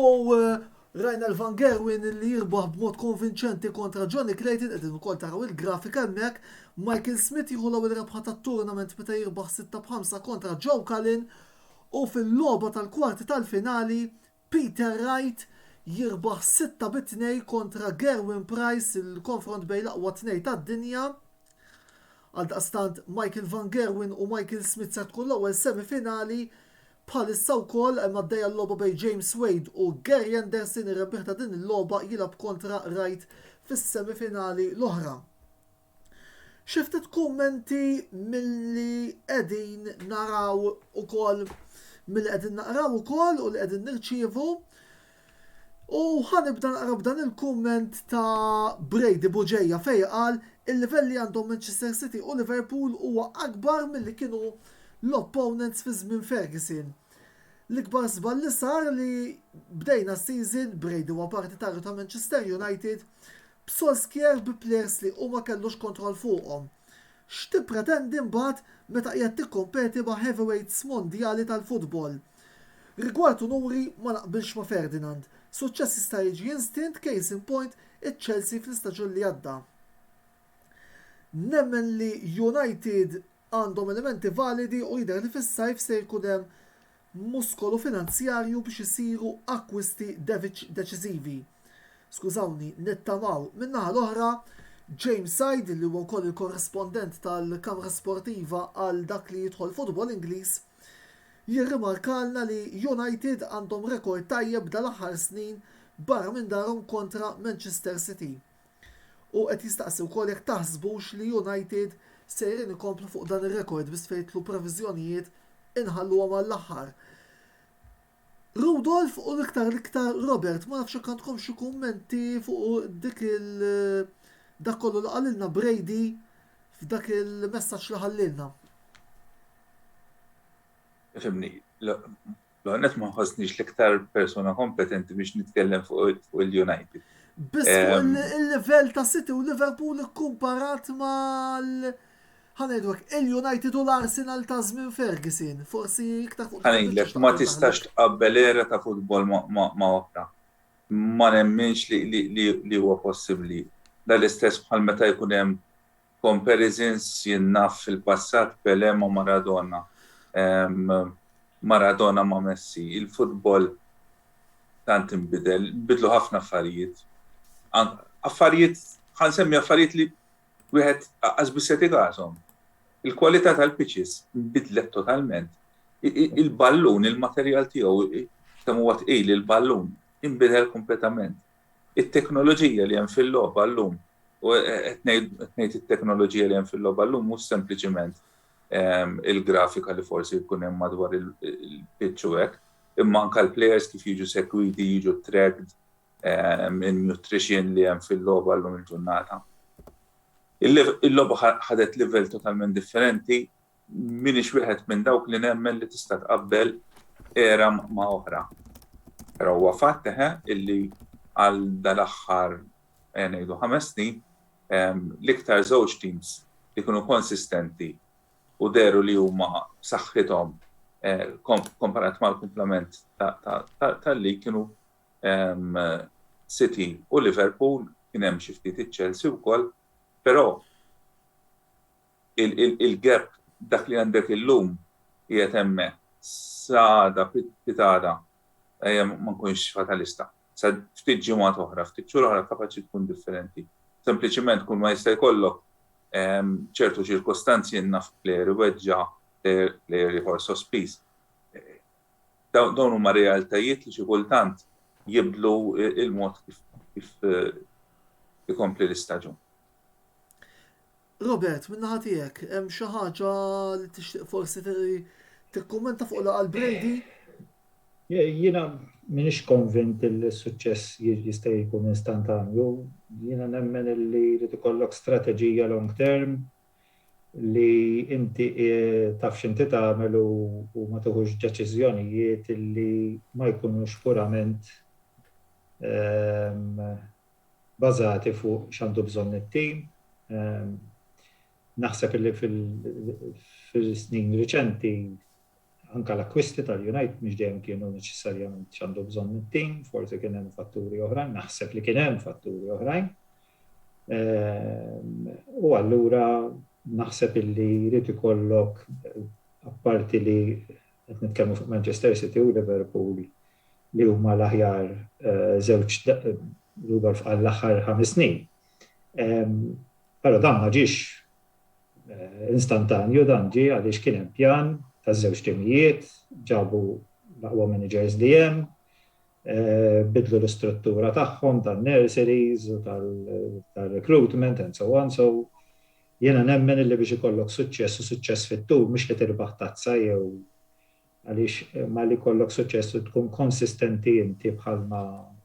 rajna l-Van Gerwen li jirbaħ b'mod konvinċenti kontra Johnny Clayton, qegħdin ukoll taraw il-grafika hemmhekk. Michael Smith jieħu l-ewwel rebħa tat-turnament meta jirbaħ 6-5 kontra Joe Cullen u fil-logħba tal-kwarti tal-finali Peter Wright jirbaħ 6-2 kontra Gerwin Price, il-konfront bejn l-aqwa tnejn tad-dinja. Għaldaqstant Michael Van Gerwen u Michael Smith se tkun l-ewwel semifinali. Bħalissa wkoll hemm għaddejja l-logħba bejn James Wade u Gary Anderson, ir-rebbieħ ta' din il-logħba jilgħab kontra Wright fis-semifinali l-oħra. Xi ftit kummenti milli qegħdin naraw ukoll milli qegħdin naqraw ukoll u li qegħdin nirċievu. U ħanibda naqra b'dan il-kumment ta' Brady Buġeja fejn qal il-livelli għandhom Manchester City u Liverpool huwa akbar milli kienu l-opponents fi żmien Ferguson. L-ikbar żball li sar li bdejna s-season Brady huwa parti tarju ta' Manchester United b'Solskjaer bi players li huma kellux kontroll fuqhom. X'tippretendi mbagħad meta qiegħed tikkompeti ma' heavyweights mondjali tal-futbol. Rigward unuri ma naqbilx ma' Ferdinand. Suċċess jista' jiġi instant, case in point iċ-Chelsea fl-istaġun li għadda. Nemmen li United għandhom elementi validi u jidher li fis-sajf se jkun hemm muskolu finanzjarju biex isiru akkwisti deċiżivi. Skużawni, nittamaw. Min-naħa l-oħra, James Hyde li huwa wkoll il-korrespondent tal-Kamra Sportiva għal dak li jidħol futbol Ingliż, jirrimarkalna li United għandhom rekord tajjeb dal-aħħar snin barra minn darhom kontra Manchester City. U qed jistaqsi wkoll jekk taħsbux li United sejrin ikomplu fuq dan ir-rekord biex fejtlu previżjonijiet inħalluhom għall-aħħar. Rudolf u l-iktar Robert, ma nafx għandkom xi kummenti fuq dak kollu li qalilna Brady f'dak il-messaġġ li ħallilna. Fimni, l-għonet ma ħossniex l-iktar persona kompetenti biex nitkellem fuq il-United. Biss fuq il-level ta' City u Liverpool ikkumparat mal ħanejdwek il-United u l-Arsenal ta' żmien Ferguson, forsi iktar fuq. Ħanejlek, ma tistax tqabbel era ta' futbol ma' oħra. Ma nemminx li huwa possibbli. Dal-istess bħal meta jkun hemm comparisons jinnaf fil-passat Pelé ma' Maradona. Maradona ma' Messi, il-futbol tant inbidlu ħafna affarijiet. Affarijiet, ħansemmi affarijiet li wieħed qasbis għashom. Il-kwalità tal-pitches nbidlet totalment. Il-ballun, il-materjal tiegħu kemm huwa tqil il-ballun inbidel kompletament. it-teknoloġija li hemm fil-logħba llum, u qed ngħid it-teknoloġija li hemm fil-logħba llum mhux sempliċement il-grafika li forsi jkun hemm madwar il-pitch u hekk, imma anke l-plejers kif jiġu segwiti, jiġu tracked, in-nutrition li hemm fil-logħba llum il-ġurnata. Il-logħba ħadet livell totalment differenti, minix wieħed minn dawk li nemmen li tista' tqabbel era ma' oħra. Però huwa fatt illi għal dal-aħħar ngħidu 5 snin l-iktar żewġ teams li kienu konsistenti u deru li huma b'saħħithom komparat mal-kumplament tal-li kienu City u Liverpool, kien hemm xi ftit iċ-Chelsea wkoll, però il-gap dak li għandek illum qiegħed hemmhekk sada pitada ma nkunx fatalista. Sa ftit ġimgħat oħra, ftit xhur oħra kapaċi tkun differenti. Sempliċement kull ma jista' jkollok ċertu ċirkostanzi naf plejer weġġa' plejer ieħor sospiż. Dawn huma realtajiet li xi kultant jibdlu il-mod kif ikompli l-istaġun. Robert, min-naħa tiegħek hemm xi ħaġa li tixtieq forsi tikkummenta fuq laqgħa Brady? Jiena minix konvint il-suċċess jista' jkun instantanju. Jiena nemmen li ikollok strateġija long term li inti taf x'inti tagħmel u ma tieħux deċiżjonijiet li ma jkunux purament bażati fuq x'għandu bżonn it-tim. Naħseb li fil-snin riċenti anke l-akkwisti tal-United mhux dejjem kienu neċessarjament x'għandu bżonn it-tim, forsi kien hemm fatturi oħrajn, naħseb li kien hemm fatturi oħrajn. U allura naħseb illi jrid ikollok apparti li qed nitkellmu fuq Manchester City u Liverpool li huma l-aħjar żewġ Rudolf għall-aħħar 5 snin. Però dan ma ġiex instantanju, dan ġie għaliex kien hemm pjan taż-żewġ timijiet, ġabu l-aqwa managers li hemm, bidlu l-istruttura tagħhom tan-nurseries u tal-recruitment and so on. So jiena nemmen li biex ikollok suċċess u suċċess fit-tul mhux li tirbaħ tazza jew għaliex ma li jkollok suċċess u tkun konsistenti inti bħalma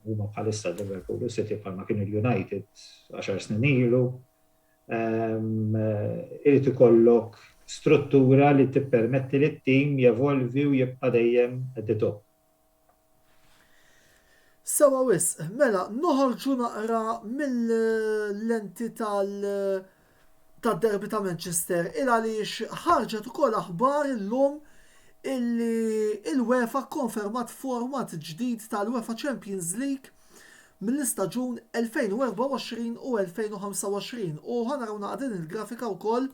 huma bħalissa Liverpool u City bħalma kien il-United 10 snin ilu. Irid ikollok struttura li tippermetti li t-tim jevolvi u jibqa' dejjem at the top. Sewa wisq, mela noħorġu naqra mill-lenti tad-derbi ta' Manchester għaliex ħarġet ukoll aħbar illum illi il-UEFA konfermat format ġdid tal-UEFA Champions League mill-istaġun 2024 u 2025 u ħanaraw naqdin il-grafika wkoll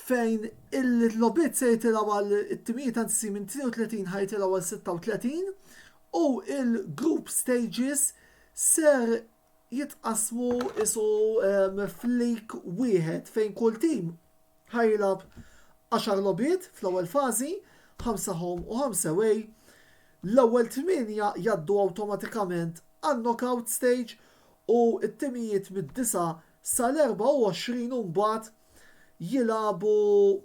fejn il-lobiet se jitilgħu għal it-timijiet anzi minn 32 ħajtilgħu għal 36 u il-group stages ser jitqasmu isu flik wieħed fejn kull tim ħajlab 10 lobiet fl-ewwel fażi, 5 home u 5 away. L-ewwel 8 jgħaddu awtomatikament għal-knockout stage u it-timijiet mid-9 sal-24 mbagħad jilabu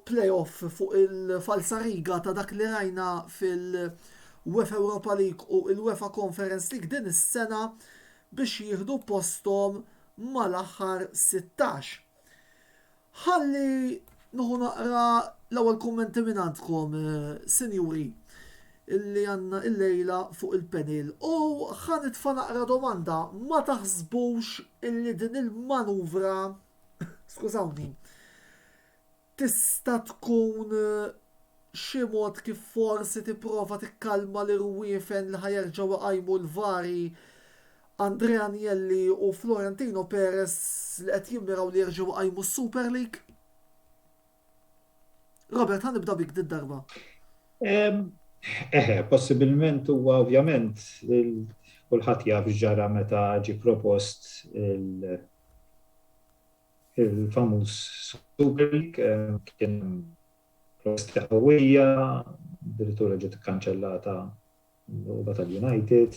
playoff fuq il-falsa riga ta' dak li rajna fil-UEFA Europa League u il-UEFA Conference League din is-sena biex jieħdu postom mal-aħħar 16. Ħalli nuħu naqra l-ewwel kummenti minn għandkom, sinjuri, illi għandna il-lejla fuq il-panel. U ħanitfa' naqra domanda, ma taħsbux illi din il-manuvra skużawni, tista' tkun xi mod kif forsi tipprova tikkalma l-irwiefen li ħajerġgħu iqajmu l-vari Andrea Agnelli u Florentino Perez li qed jimmiraw li jerġgħu iqajmu s-Super League? Robert, ħanibda bik darba. Possibilment huwa ovvjament kulħadd jaf ġara meta ġi propost il-famuż Super League kien proposta qawwija, direttura ġiet ikkanċellata l-logħba tal-United.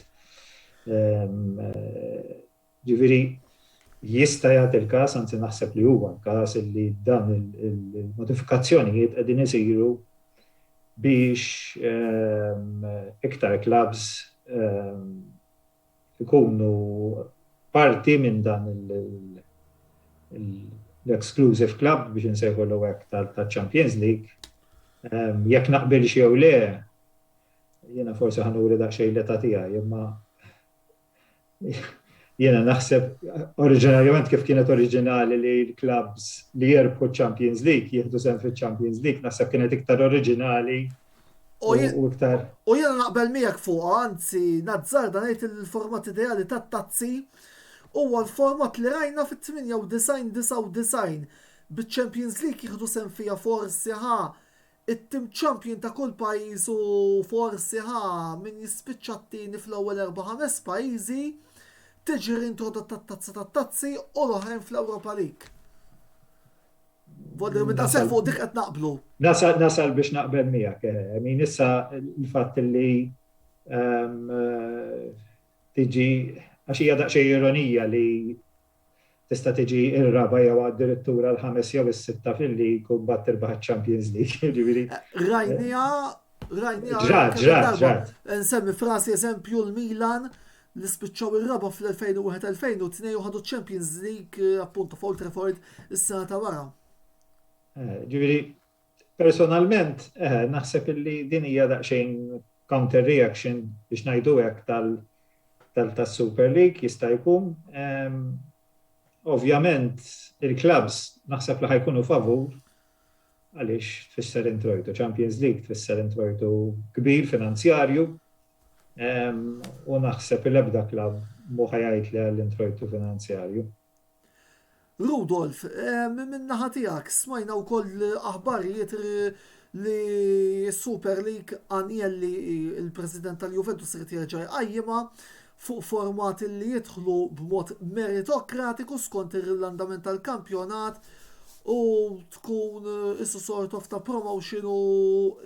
Ġifieri jista' jagħti il-każ, anzi naħseb li huwa l-każ li dan il-modifikazzjonijiet qegħdin isiru biex iktar clubs ikunu parti minn dan l-exclusive club biex nsejħu l-hekk tal-Champions League. Jekk naqbel jew le, jiena forsi ħanuri daqsxejn l-età tiegħi, imma jiena naħseb oriġinarjament kif kienet oriġinali li l-clubs li jerbħu Champions League jieħdu sehem fil-Champions League, naħseb kienet iktar oriġinali u iktar. U jiena naqbel miegħek fuqha, anzi nazzarda ngħid il-format ideali tat-tazzi huwa l-format li rajna fit-98-99 biċ-Champions League jieħdu sehem fiha forsi it-tim champion ta' kull pajjiż u forsi min jispiċċa t-tieni fl-ewwel 4-5 pajjiżi tiġi introdotta tat-tazzi u l-oħrajn fl-Europa League. Vodri minn tasel fuq dik qed naqblu. Nasal biex naqbel miegħek. Min issa l-fatt li tiġi għax hija daqsxejn ironija li tista' tiġi ir-raba' jew addirittura l-5 jew is-6 fil-lig u mbagħad tirbaħ Champions League. Rajnija. Nsemmi frasi eżempju l-Milan li spiċċaw ir-raba' fl-2001-2002 u ħadu Champions League appunto f'Old Trafford is-sena ta' wara. Ġifieri personalment naħseb li din hija daqsxejn counter reaction biex ngħidu hekk tas-Super League jista' jkun. Ovvjament il-clubs naħseb li ħajkunu favur għaliex tfisser introjtu Champions League, tfisser introjtu kbir finanzjarju u naħseb l-ebda club mhu ħajjgħid li għall-introjtu finanzjarju. Rudolf, minn naħa tiegħek smajna wkoll aħbarijiet li s-Super League Agnelli il-President tal-Juventus irid jerġa' jqajjimha fuq format li jidħlu b'mod meritokratiku skont l-andament tal-kampjonat u tkun issu sort of ta' promotion u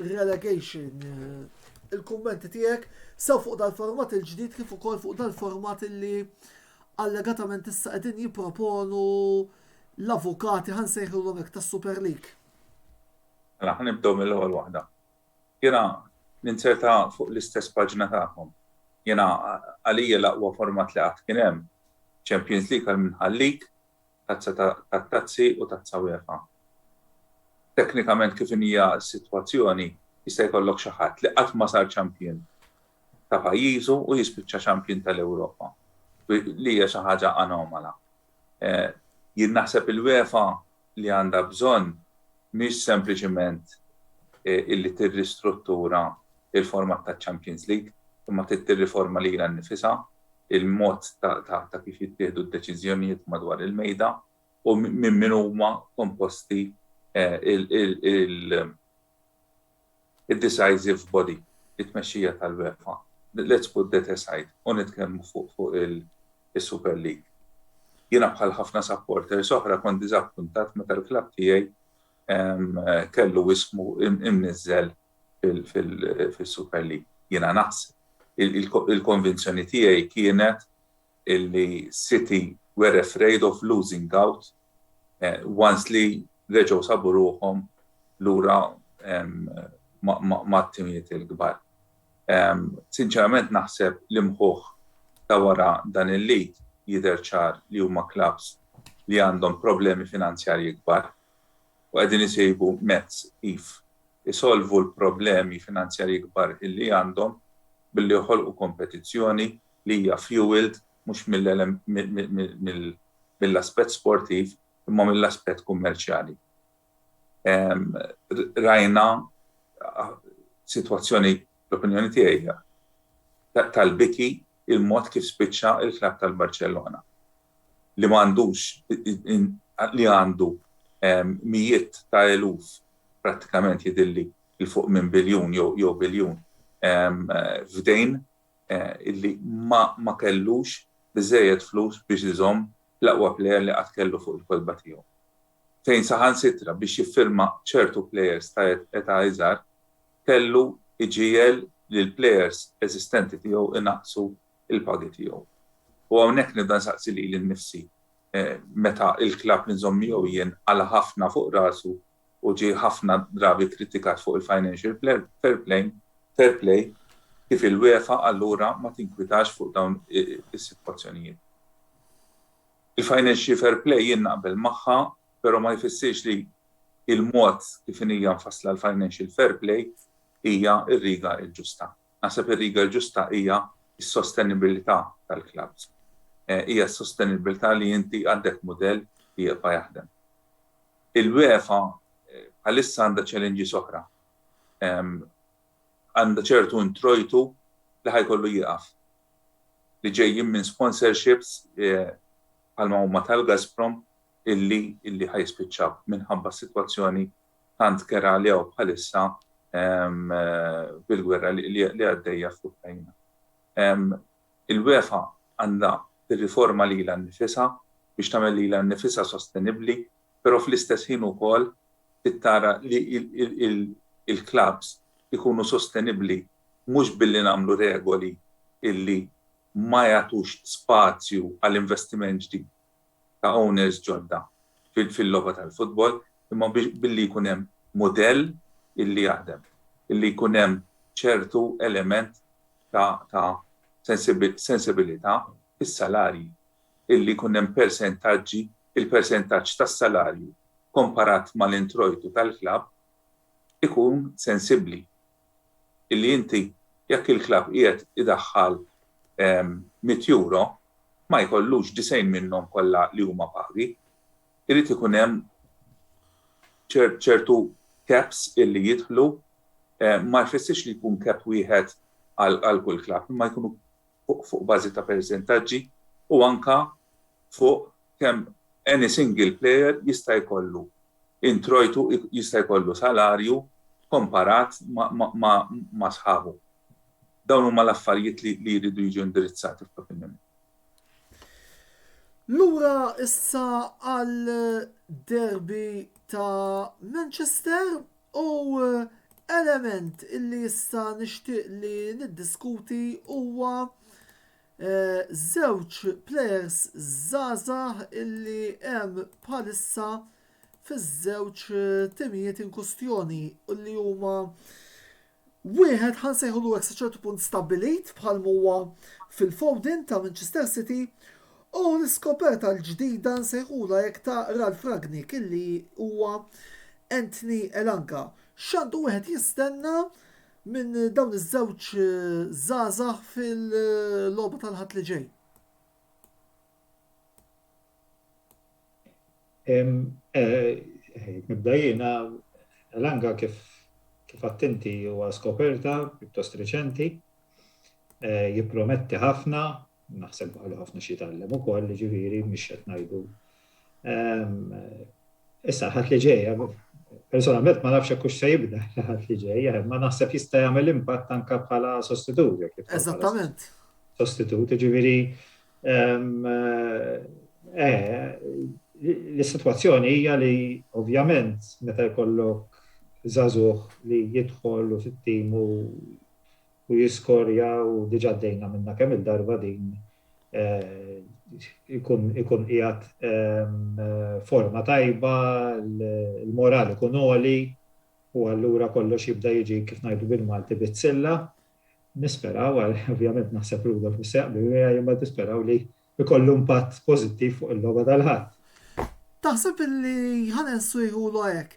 relegation. Il-kummenti tiegħek sew fuq dal-format il-ġdid kif ukoll fuq dal-format li allegatament issa qegħdin jipproponu l-avukati ħansejħulhom hekk tas-Super League. Mela ħanibdew mill-ewwel waħda. Jiena ninserta fuq l-istess paġna tagħhom. Jiena għalija l-aqwa format li qatt kien hemm Champions League għal minħallik, tazza tat-tazzi u tazza UEFA. Teknikament kif hija s-sitwazzjoni jista' jkollok xi ħadd li qatt ma sar champion ta' pajjiżu u jispiċċa champion tal-Ewropa. Li hija xi ħaġa anomala. Jien naħseb il-UEFA li għandha bżonn mhix sempliċement illi tirristruttura il-format ta' Champions League, imma tirriforma lilha nnifisha il-mod ta' kif jittieħdu d-deċiżjonijiet madwar il-mejda u minn min huma komposti il-decisive body, it-tmexxija tal-UEFA. Let's put that aside u nitkellmu fuq il-Super League. Jiena bħal ħafna supporters oħra kont diżappuntat meta l-klabb tiegħi kellu ismu imniżżel fil-Super League. Jiena naħseb il-konvinzjoni tiegħi kienet illi City were afraid of losing out once li reġgħu sabu ruhom lura mat-timijiet il-kbar. Sinċerament naħseb l-imħuħ ta' wara dan il-lig jidher ċar li huma clubs li għandhom problemi finanzjarji kbar u qegħdin isejbu mezz kif isolvu l-problemi finanzjarji kbar illi għandhom billi joħolqu kompetizzjoni li hija fueled mhux mill-aspett sportiv imma mill-aspett kummerċjali. Rajna sitwazzjoni l-opinjoni tiegħi tal-biki il-mod kif spiċċa il-klabb tal-Barcellona li m'għandux li għandu mijiet ta' eluf prattikament jidilli il-fuq minn biljun jew biljun f'dejn illi ma kellux biżejjed flus biex iżomm l-aqwa plejer li qatt kellu fuq il-kolba tiegħu. Fejn saħansitra biex jiffirma ċertu plejers ta' età iżgħar kellu iġiel lil plejers eżistenti tiegħu inaqsu il-pagi tiegħu. U hawnhekk nibda nsaqsi lili nnifsi meta il-klabb li nżomm miegħu jien għal ħafna fuq rasu u ġie ħafna drabi kritikat fuq il-financial fair play kif il-UEFA allura ma tinkwitax fuq dawn is-sitwazzjonijiet. Il-financial fair play jien naqbel magħha, però ma jfissirx li il-mod kif hija mfassla l-financial fair play hija r-riga l-ġusta. Naħseb ir-riga l-ġusta hija s-sostenibilità tal-klabs. Hija s-sostenibilità li inti għandek modell li jibqa' jaħdem. Il-UEFA bħalissa għandha challenges oħra. Għandha ċertu introjtu li ħajkollu jieqaf. Li ġejjin minn sponsorships bħalma huma tal-Gazprom illi ħajspiċċaw minħabba situazzjoni tant kera li hawn bħalissa bil-gwerra li għaddejja fl-Ukrajna. Il-UEFA għandha tirriforma lilha nnifisha biex tagħmel lilha nnifisha sostenibbli, però fl-istess ħin ukoll tittara li il-klabs ikunu sostenibbli mhux billi nagħmlu regoli illi ma jagħtux spazju għall-investiment ġdid ta' owners ġodda fil-logħba tal-futbol, imma billi jkun hemm modell illi jaħdem, illi jkun hemm ċertu element ta' sensibilità fis-salarji, illi jkun hemm persentaġġi, il-persentaġġ tas-salarju komparat mal-introjtu tal-klabb ikun sensibbli. Illi inti jekk il-klabb qiegħed idaħħal 100 euro ma jkollux 90 minnhom kollha li huma pagi, irid ikun hemm ċertu caps illi jidħlu ma jfissirx li jkun cap wieħed għal kull klabb, ma jkunu fuq bażi ta' persentaġġi u anka fuq kemm any single player jista' jkollu introjtu, jista' jkollu salarju komparat ma' sħabu. Dawn huma l-affarijiet li jridu jiġu indirizzati f'opinjoni. Lura issa għal derby ta' Manchester u element illi issa nixtieq li niddiskuti huwa żewġ players żgħażagħ illi hemm bħalissa fiż-żewġ timijiet in kwestjoni li huma wieħed ħansejħulu hekk sa ċertu punt stabbilit bħal huwa fil-Foden ta' Manchester City u l-iskoperta l-ġdida nsejħula jekk ta' Ralf Rangnick illi huwa Anthony Elanga. X'għandu wieħed jistenna minn dawn iż-żewġ żgħażagħ fil-logħba tal-ħadd li ġej? Nibda jiena Elanga kif attenti huwa skoperta pjuttost reċenti, jipprometti ħafna, naħseb għalu ħafna xi jitgħallem ukoll, ġifieri mhix qed ngħidu. Issa ħadd li ġej, personalment ma nafx hekk se jibda ħadd li ġej, ma naħseb jista' jagħmel impatt anke bħala sostitut. Eżattament. Sostitut, ġifieri l-sitwazzjoni hija li ovvjament meta jkollok żagħżugħ li jidħol fit-tim u jiskorja u diġà għaddejna minnha kemm il-darba din ikun qiegħed forma tajba, il-moral ikun għoli u allura kollox jibda jiġi kif ngħidu bil-Malti bizzilla. Nisperaw, ovvjament naħseb Rudolf mistaqbel, imma nisperaw li jkollu impatt pożittiv fuq il-logħba tal-ħadd. Taħseb illi ħanensu jħulu hekk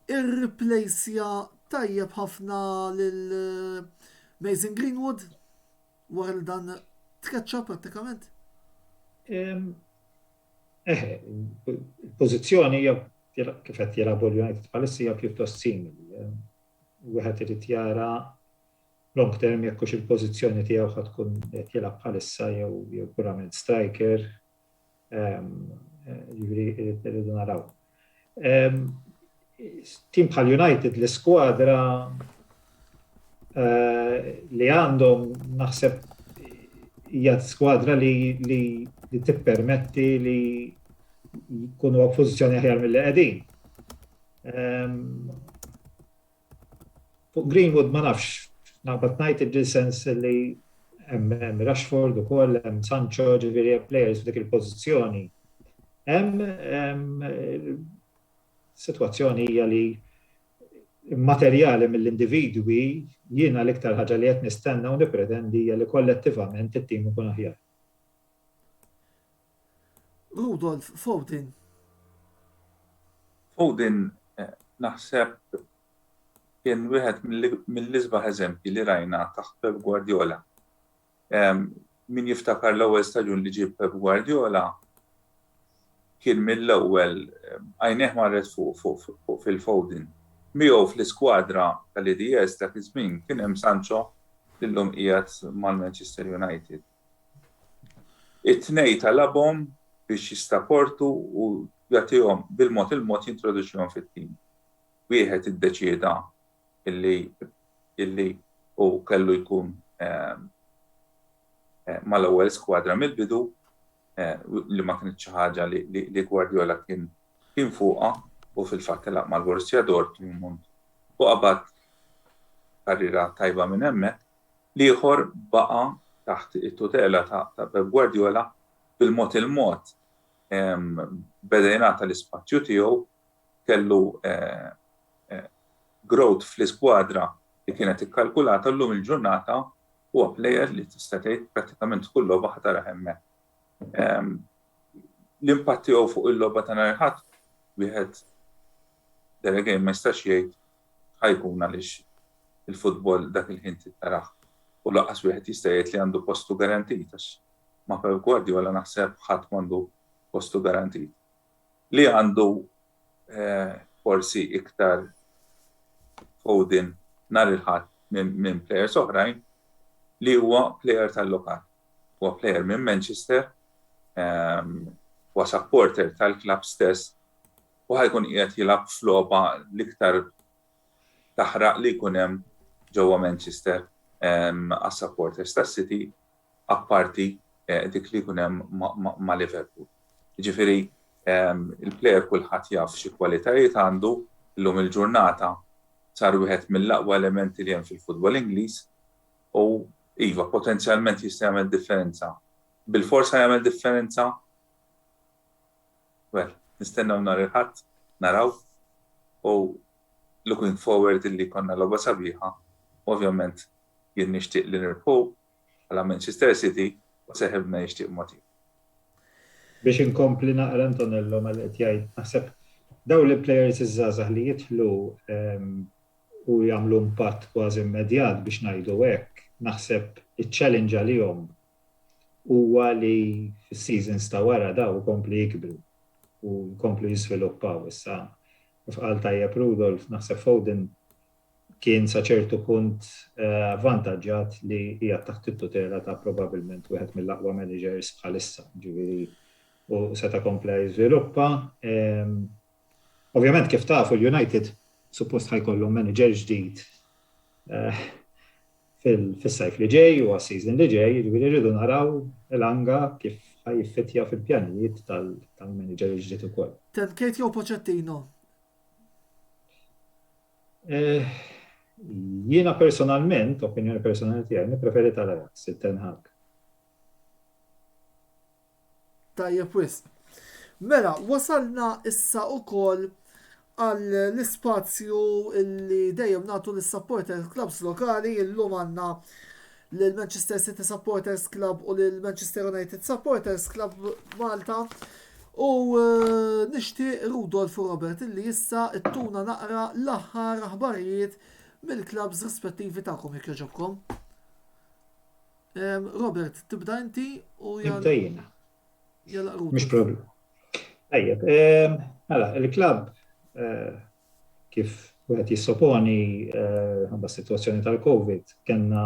ir-replacja tajjeb ħafna lil Mason Greenwood wara li dan tkeċċa prattikament? Il-pożizzjoni hija kif qed jilagħbu l-United bħalissa hija pjuttost simili. Wieħed irid jara long term jekk hux il-pożizzjoni tiegħu ħad tkun qed jilgħab bħalissa jew purament striker, jiġri irridu naraw. tim bħal United l-iskwadra li għandhom naħseb hija skwadra li tippermetti li jkunu oppożizzjoni aħjar mill-li qegħdin. Fuq Greenwood ma nafx, naqbad ngħid il-sens li hemm Rashford ukoll, hemm Sancho, ġifieri players f'dik il-pożizzjoni. Hemm sitwazzjoni hija li materjali mill-individwi jiena l-iktar ħaġa li qed nistenna u nippretendi hija li kollettivament it-tim ikun aħjar. Rudolf, Foden. Foden naħseb kien wieħed mill-isbaħ eżempji li rajna taħt Pep Guardiola. Min jiftakar l-ewwel staġun li ġie Pep Guardiola kien mill-ewwel għajnejh marret fuq fil-Foden. Miegħu fl-iskwadra tal-IDS dak iż-żmien kien hemm Sancho li llum qiegħed mal-Manchester United. It-tnejn talabhom biex jistapportu u jagħtihom bil-mod il-mod jintroduċihom fit-tim. Wieħed iddeċieda illi hu kellu jkun mal-ewwel skwadra mill-bidu li ma kienx xi ħaġa li Guardiola kien fuqha u fil-fatt telaq mal-Borussia Dortmund u qabad karriera tajba minn hemmhekk li ieħor baqa' taħt it-tutela ta' Pep Guardiola bil-mod il-mod beda jingħata l-ispazju tiegħu kellu growth fl-iskwadra li kienet ikkalkulata llum il-ġurnata huwa plejer li tista' tgħid prattikament kull logħba ħatara hemmhekk. L-impatt tiegħu fuq il-logħba ta' nhar il-ħadd wieħed delegate ma jistax jgħid ħajkun għaliex il-futbol dak il-ħin tittarah u laqqas wieħed jista' jgħid li għandu postu garantit għax ma' Pep Guardiola naħseb ħadd m'għandu postu garantit. Li għandu forsi iktar Foden nhar il-ħadd minn plejers oħrajn li huwa plejer tal-lokal. Huwa plejer minn Manchester, huwa supporter tal-klabb stess u ħajkun qiegħed jilgħab f'logħba l-iktar taħraq li jkun hemm ġewwa Manchester għas-supporters tas-City apparti dik li jkun hemm ma' Liverpool. Jiġifieri il-plejer kulħadd jaf xi kwalitajiet għandu llum il-ġurnata sar wieħed mill-aqwa elementi li hemm fil-futbol Ingliż u iva potenzjalment jista' jagħmel differenza. Bil-forsa jagħmel differenza? Well, nistennew nhar il-ħadd naraw u looking forward illi konna logħba sabiħa. Ovvjament jien nixtieq li nirbħu bħala Manchester City u seħibna jixtieq mod. Biex inkompli naqra Antonello mal-qed jgħid naħseb dawn il-plejers iż-żgħażagħ li jidħlu u jagħmlu impatt kważi immedjat biex ngħidu hekk, naħseb iċ-challenge għalihom huwa li fis-seasons ta' wara daw ikomplu jikbru u jkomplu jisviluppaw. Issa f'qal tajjeb Rudolf naħseb Foden kien sa ċertu punt avvantaġġjat li hija taħt it-tutela ta' probabbilment wieħed mill-aqwa managers bħalissa, ġifieri u seta' kompla jiżviluppa. Ovvjament kif tafu l-United suppost ħajkollhom manager ġdid fis-sajf li ġej u għas-season li ġej, jiġifieri rridu naraw l-anga kif ħajfittja fil-pjanijiet tal-manager ġdid ukoll. Ten jew Pochettino? Jiena personalment, opinjoni personali tiegħi, nippreferi tal-Ajax, il-Ten Hag. Tajjeb wisq. Mela, wasalna issa wkoll għal l-ispazju li dejjem nagħtu lis-supporters clubs lokali. Illum għandna l-Manchester City Supporters Club u l-Manchester United Supporters Club Malta. U nixtieq Rudolf u Robert illi issa ittuna naqra l-aħħar aħbarijiet mill-klabs rispettivi tagħkom jekk jogħġobkom. Robert, tibda inti u Nibda jiena. Jalla Rudolf. Mhux problem. Tajjeb, mela il-klabb kif wieħed jissoponi ħabba s-sitwazzjoni tal-Covid kellna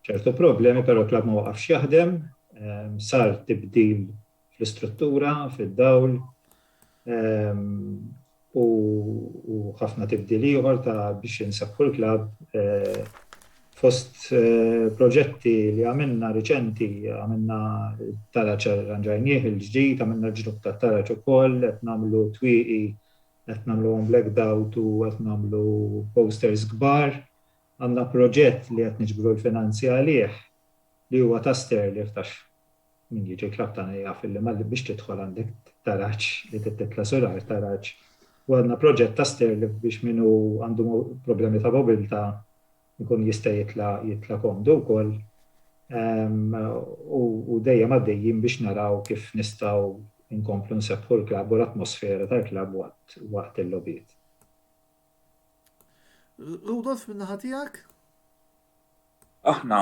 ċertu problemi, però l-klabb ma waqafx jaħdem, sar tibdil fl-istruttura, fid-dawl, u ħafna tibdili ieħor ta' biex insaħħu l-klabb fost proġetti li għamilna riċenti, għamilna taraċ arranġajnieh il-ġdid, għamilna ġnub ta' taraċ ukoll, qed nagħmlu twieqi, qed nagħmlu blacked out u qed nagħmlu posters kbar. Għandna proġett li qed niġbru l-finanzi għalih li huwa ta' Sterling tax min jiġi klabb tagħna jaf li malli biex tidħol għandek taraċ li titla solar taraċ. U għandna proġett ta' Sterling biex minnu għandu problemi ta' mobilta nkun jista' jitla komdu wkoll u dejjem għaddejjin biex naraw kif nistgħu nkomplu nsebbħu l-klabb u l-atmosfera tal-klabb waqt il-logħbiet. Rudolf, min-naħa tiegħek? Aħna,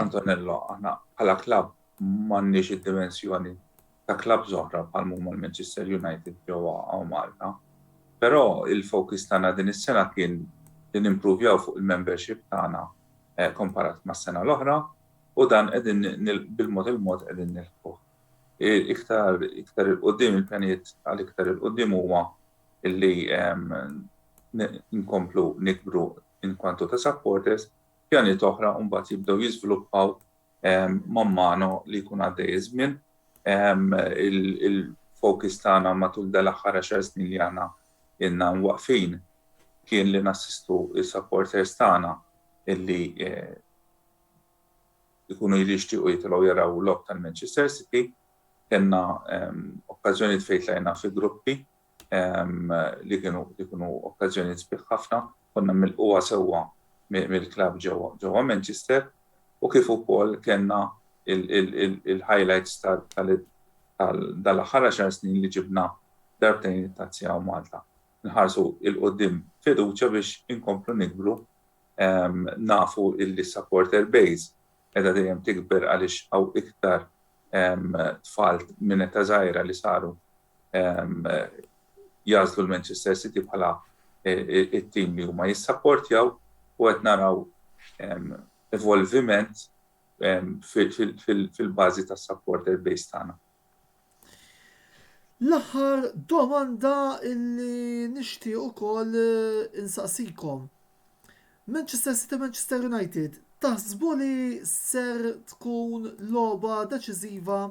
Antonello, aħna bħala klabb m'għandniex id-dimensjoni ta' klabb oħra bħal huma l-Manchester United ġewwa Malta. Però il-fokus tagħna din is-sena kien li nimpruvjaw fuq il-membership tagħna komparat mas-sena l-oħra u dan qegħdin bil-mod qegħdin nilħquh. Iktar il-qudiem il-pjanijiet għal iktar il-qudiem huwa illi nkomplu nikbru in kwantu ta' supporters, pjanijiet oħra mbagħad jibdew jiżviluppaw man mano li jkun għaddej żmien. Il-fokus tagħna matul dal-aħħar 10 snin li għandna inna waqfin kien li nassistu il-supporters tagħna illi ikunu jixtiequ jitilgħu jaraw l-logħb tal-Manchester City. Kenna okkażjonijiet fejn tlajna fi gruppi li kienu okkażjonijiet sbieħ ħafna, konna milquha sewwa mill-klabb ġewwa Manchester u kif ukoll kellna il-highlights tal-aħħar 10 snin li ġibna darbtejn it-Tazzja u Malta. Nħarsu il-qoddim fiduċja biex inkomplu nikbru nafu il-supporter base edha dejjem tikber għaliex għaw iktar tfal minn età żgħira li saru jażlu l-Manchester City bħala it-tim li huma jissapportjaw u qed naraw evolviment fil-bażi tas-supporter base tagħna. L-aħħar domanda illi nixtieq ukoll insaqsikom. Manchester City, Manchester United, taħsbu li ser tkun logħba deċiżiva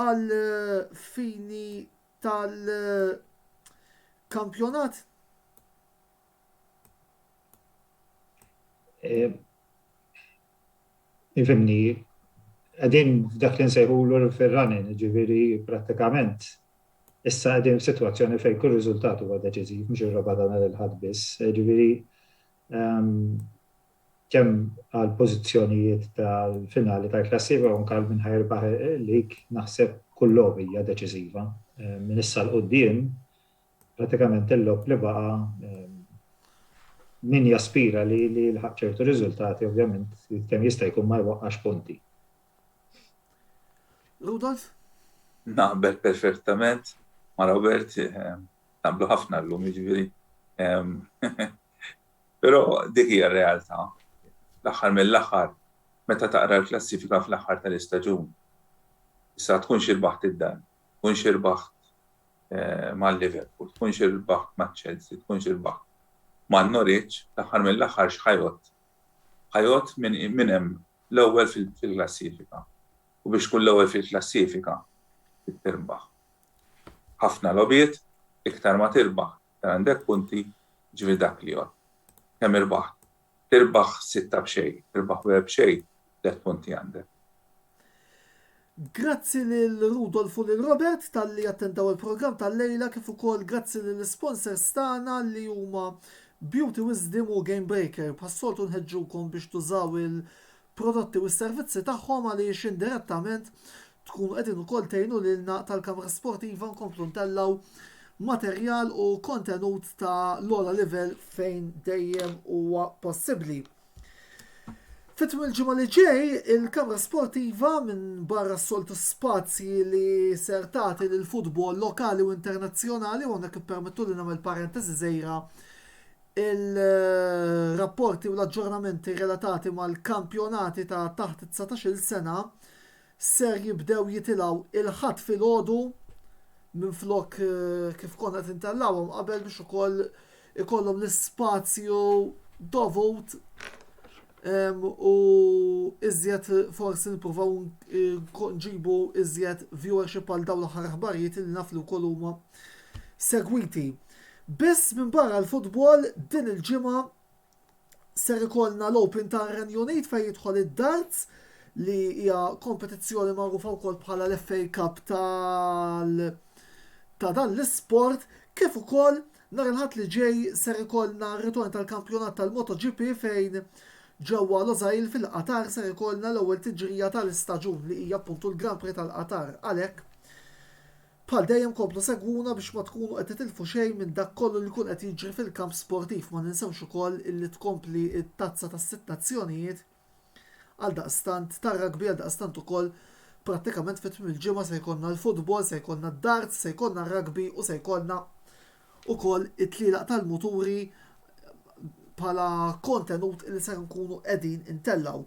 għal fini tal-kampjonat? Ifimni, għadin f'dak li nsejħulu fil-running, ġiviri pratikament. Issa għadin f'sitwazzjoni fejn kull riżultat huwa deċiżiv, mhux ir-roba dan il-ħadd biss. Ġifieri kemm għal pożizzjonijiet tal-finali tal-klassifika u nkal minn ħajrbaħ lik naħseb kull logħba hija deċiżiva. Minn issa l-qudiem pratikament il-logħb li baqa' min jaspira li l-ħaq ċertu riżultati ovvjament kemm jista' jkun ma jwaqqax punti. Rudolf? Naqbel perfettament ma' Robert, naqblu ħafna llum jiġifieri. Però dik hija r-realtà. L-aħħar mill-aħħar meta taqra l-klassifika fl-aħħar tal-istaġun. Issa tkun xirbaħt id-dan, tkun xirbaħt mal-Liverpool, tkun xirbaħt mal-Chelsea, tkun xirbaħt mal-Norwich, l-aħħar mill-aħħar x'ħajot. Ħajot minn hemm l-ewwel fil-klassifika. U biex tkun l-ewwel fil-klassifika tirbaħ. Ħafna logħbiet, iktar ma tirbaħ, għandek punti ġifieri dak li jgħod. Kemm irbaħ? Tirbaħ 6 b'xejn, tirbaħ b'xejn, 3 punti għandek. Grazzi lil Rudolf u lil Robert tal-li attendaw il-programm tal-lejla kif ukoll grazzi lil sponsors tagħna li huma Beauty Wisdom u Game Breaker. Passoltu nħeġġukom biex tużaw il-prodotti u s-servizzi tagħhom għaliex indirettament tkunu qegħdin ukoll tgħinu lilna tal-kamra sportiva nkomplu ntellaw materjal u kontenut ta' l-ola level fejn dejjem huwa possibbli. Fitm il-ġimgħa li ġej, il-kamra sportiva minn barra s-soltu spazji li ser tagħti lill-futbol lokali u internazzjonali u hawnhekk ippermettu li nagħmel parentesi żgħira il-rapporti u l-aġġornamenti relatati mal-kampjonati ta' taħt 19-il sena ser jibdew jitilgħu il-ħadd filgħodu minn flok kif konna tintellawhom qabel biex ukoll ikollhom l-ispazju dovut u iżjed forsi nippruvaw nġibu iżjed viewership għal dawn l-aħħar aħbarijiet li naflu wkoll huma segwiti. Biss minn barra l-futbol din il-ġimgħa ser ikollna l-Open tar-Renju Unit fejn jidħol id-darts li hija kompetizzjoni magħrufa wkoll bħala l-FA Cup ta' dan l-isport, kif ukoll nhar il-ħadd li ġej ser ikollna r-ritorn tal-kampjonat tal-MotoGP fejn ġewwa Losail fil-Qatar ser ikollna l-ewwel tiġrija tal-istaġun li hija appuntu l-Grand Prix tal-Qatar. Għalhekk bħal dejjem komplu segwuna biex ma tkunu qed titilfu xejn minn dak kollu li jkun qed jiġri fil-kamp sportiv. Ma ninsewx ukoll illi tkompli t-tazza tas-sitt nazzjonijiet għal daqstant tar-rugby għal daqstant ukoll prattikament fit il-ġimgħa se jkollna l-futbol, se jkollna d-darts, se jkollna r-rugby u se jkollna ukoll it-tlielaq tal-muturi bħala kontenut li se nkunu qegħdin intellaw.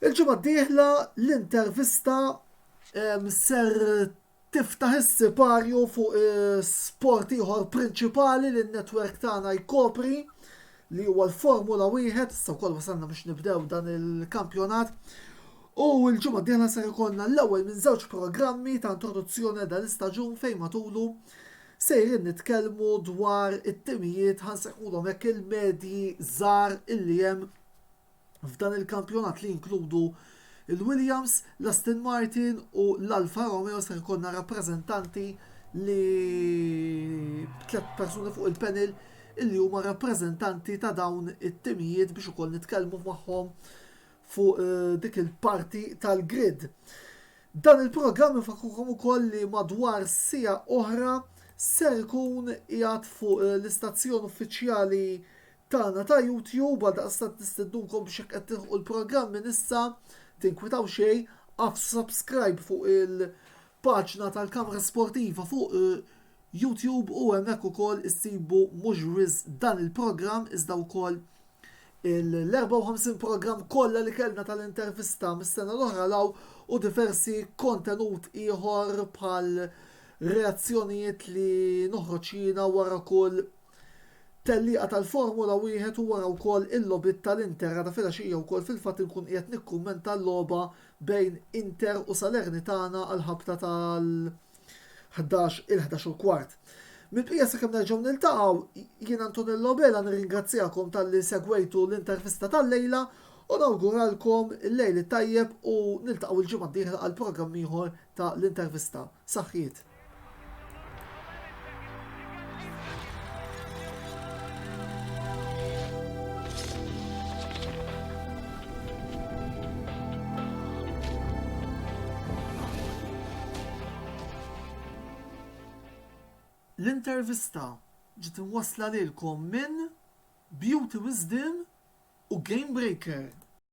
Il-ġimgħa d-dieħla l-intervista ser tiftaħ is-siparju fuq sport ieħor prinċipali li n-netwerk tagħna jkopri li huwa l-Formula 1, issa wkoll wasalna biex nibdew dan il-kampjonat. U l-ġimgħa d-dieħla ser ikollna l-ewwel minn żewġ programmi ta' introduzzjoni dal-istaġun fejn matulu sejrin nitkellmu dwar it-timijiet ħansejħulhom hekk il-medji żgħar illi hemm f'dan il-kampjonat li jinkludu il-Williams, l-Aston Martin u l-Alfa Romeo ser jkollna rappreżentanti li 3 persuni fuq il-panel illi huma rappreżentanti ta' dawn it-timijiet biex ukoll nitkellmu magħhom fuq dik il-parti tal-grid. Dan il-programm infakkurkom ukoll li madwar sija oħra ser ikun qiegħed fuq l-istazzjon uffiċjali tagħna ta' YouTube għal daqstant nistednunkom biex hekk qed tilħqu l-programm minn issa tinkwitaw xejn, għaf subscribe fuq il-paġna tal-Kamra Sportiva fuq YouTube u hemmhekk ukoll issibu mhux wiż dan il-programm iżda wkoll l-54 programm kollha li kellna tal-intervista mis-sena l-oħra law u diversi kontenut ieħor bħal reazzjonijiet li noħroġ jiena wara kull telliqa tal-Formula 1 u wara wkoll il-lobit tal-Inter għada filgħaxija wkoll fil-fatt inkun qiegħed nikkummenta l-logħba bejn Inter u Salernitana għal ħabta tal-11 u kwart. Mill-bqija sakemm nerġgħu niltaqgħu jien Antonello Bela nirringrazzjakom tal-li segwejtu l-intervista tal-lejla u nawguralkom il-lejl tajjeb u niltaqgħu l-ġimgħa d-dieħla għal programm ieħor ta' l-intervista. Saħħiet. L-intervista ġiet imwassla lilkom minn Beauty Wisdom u Game Breaker.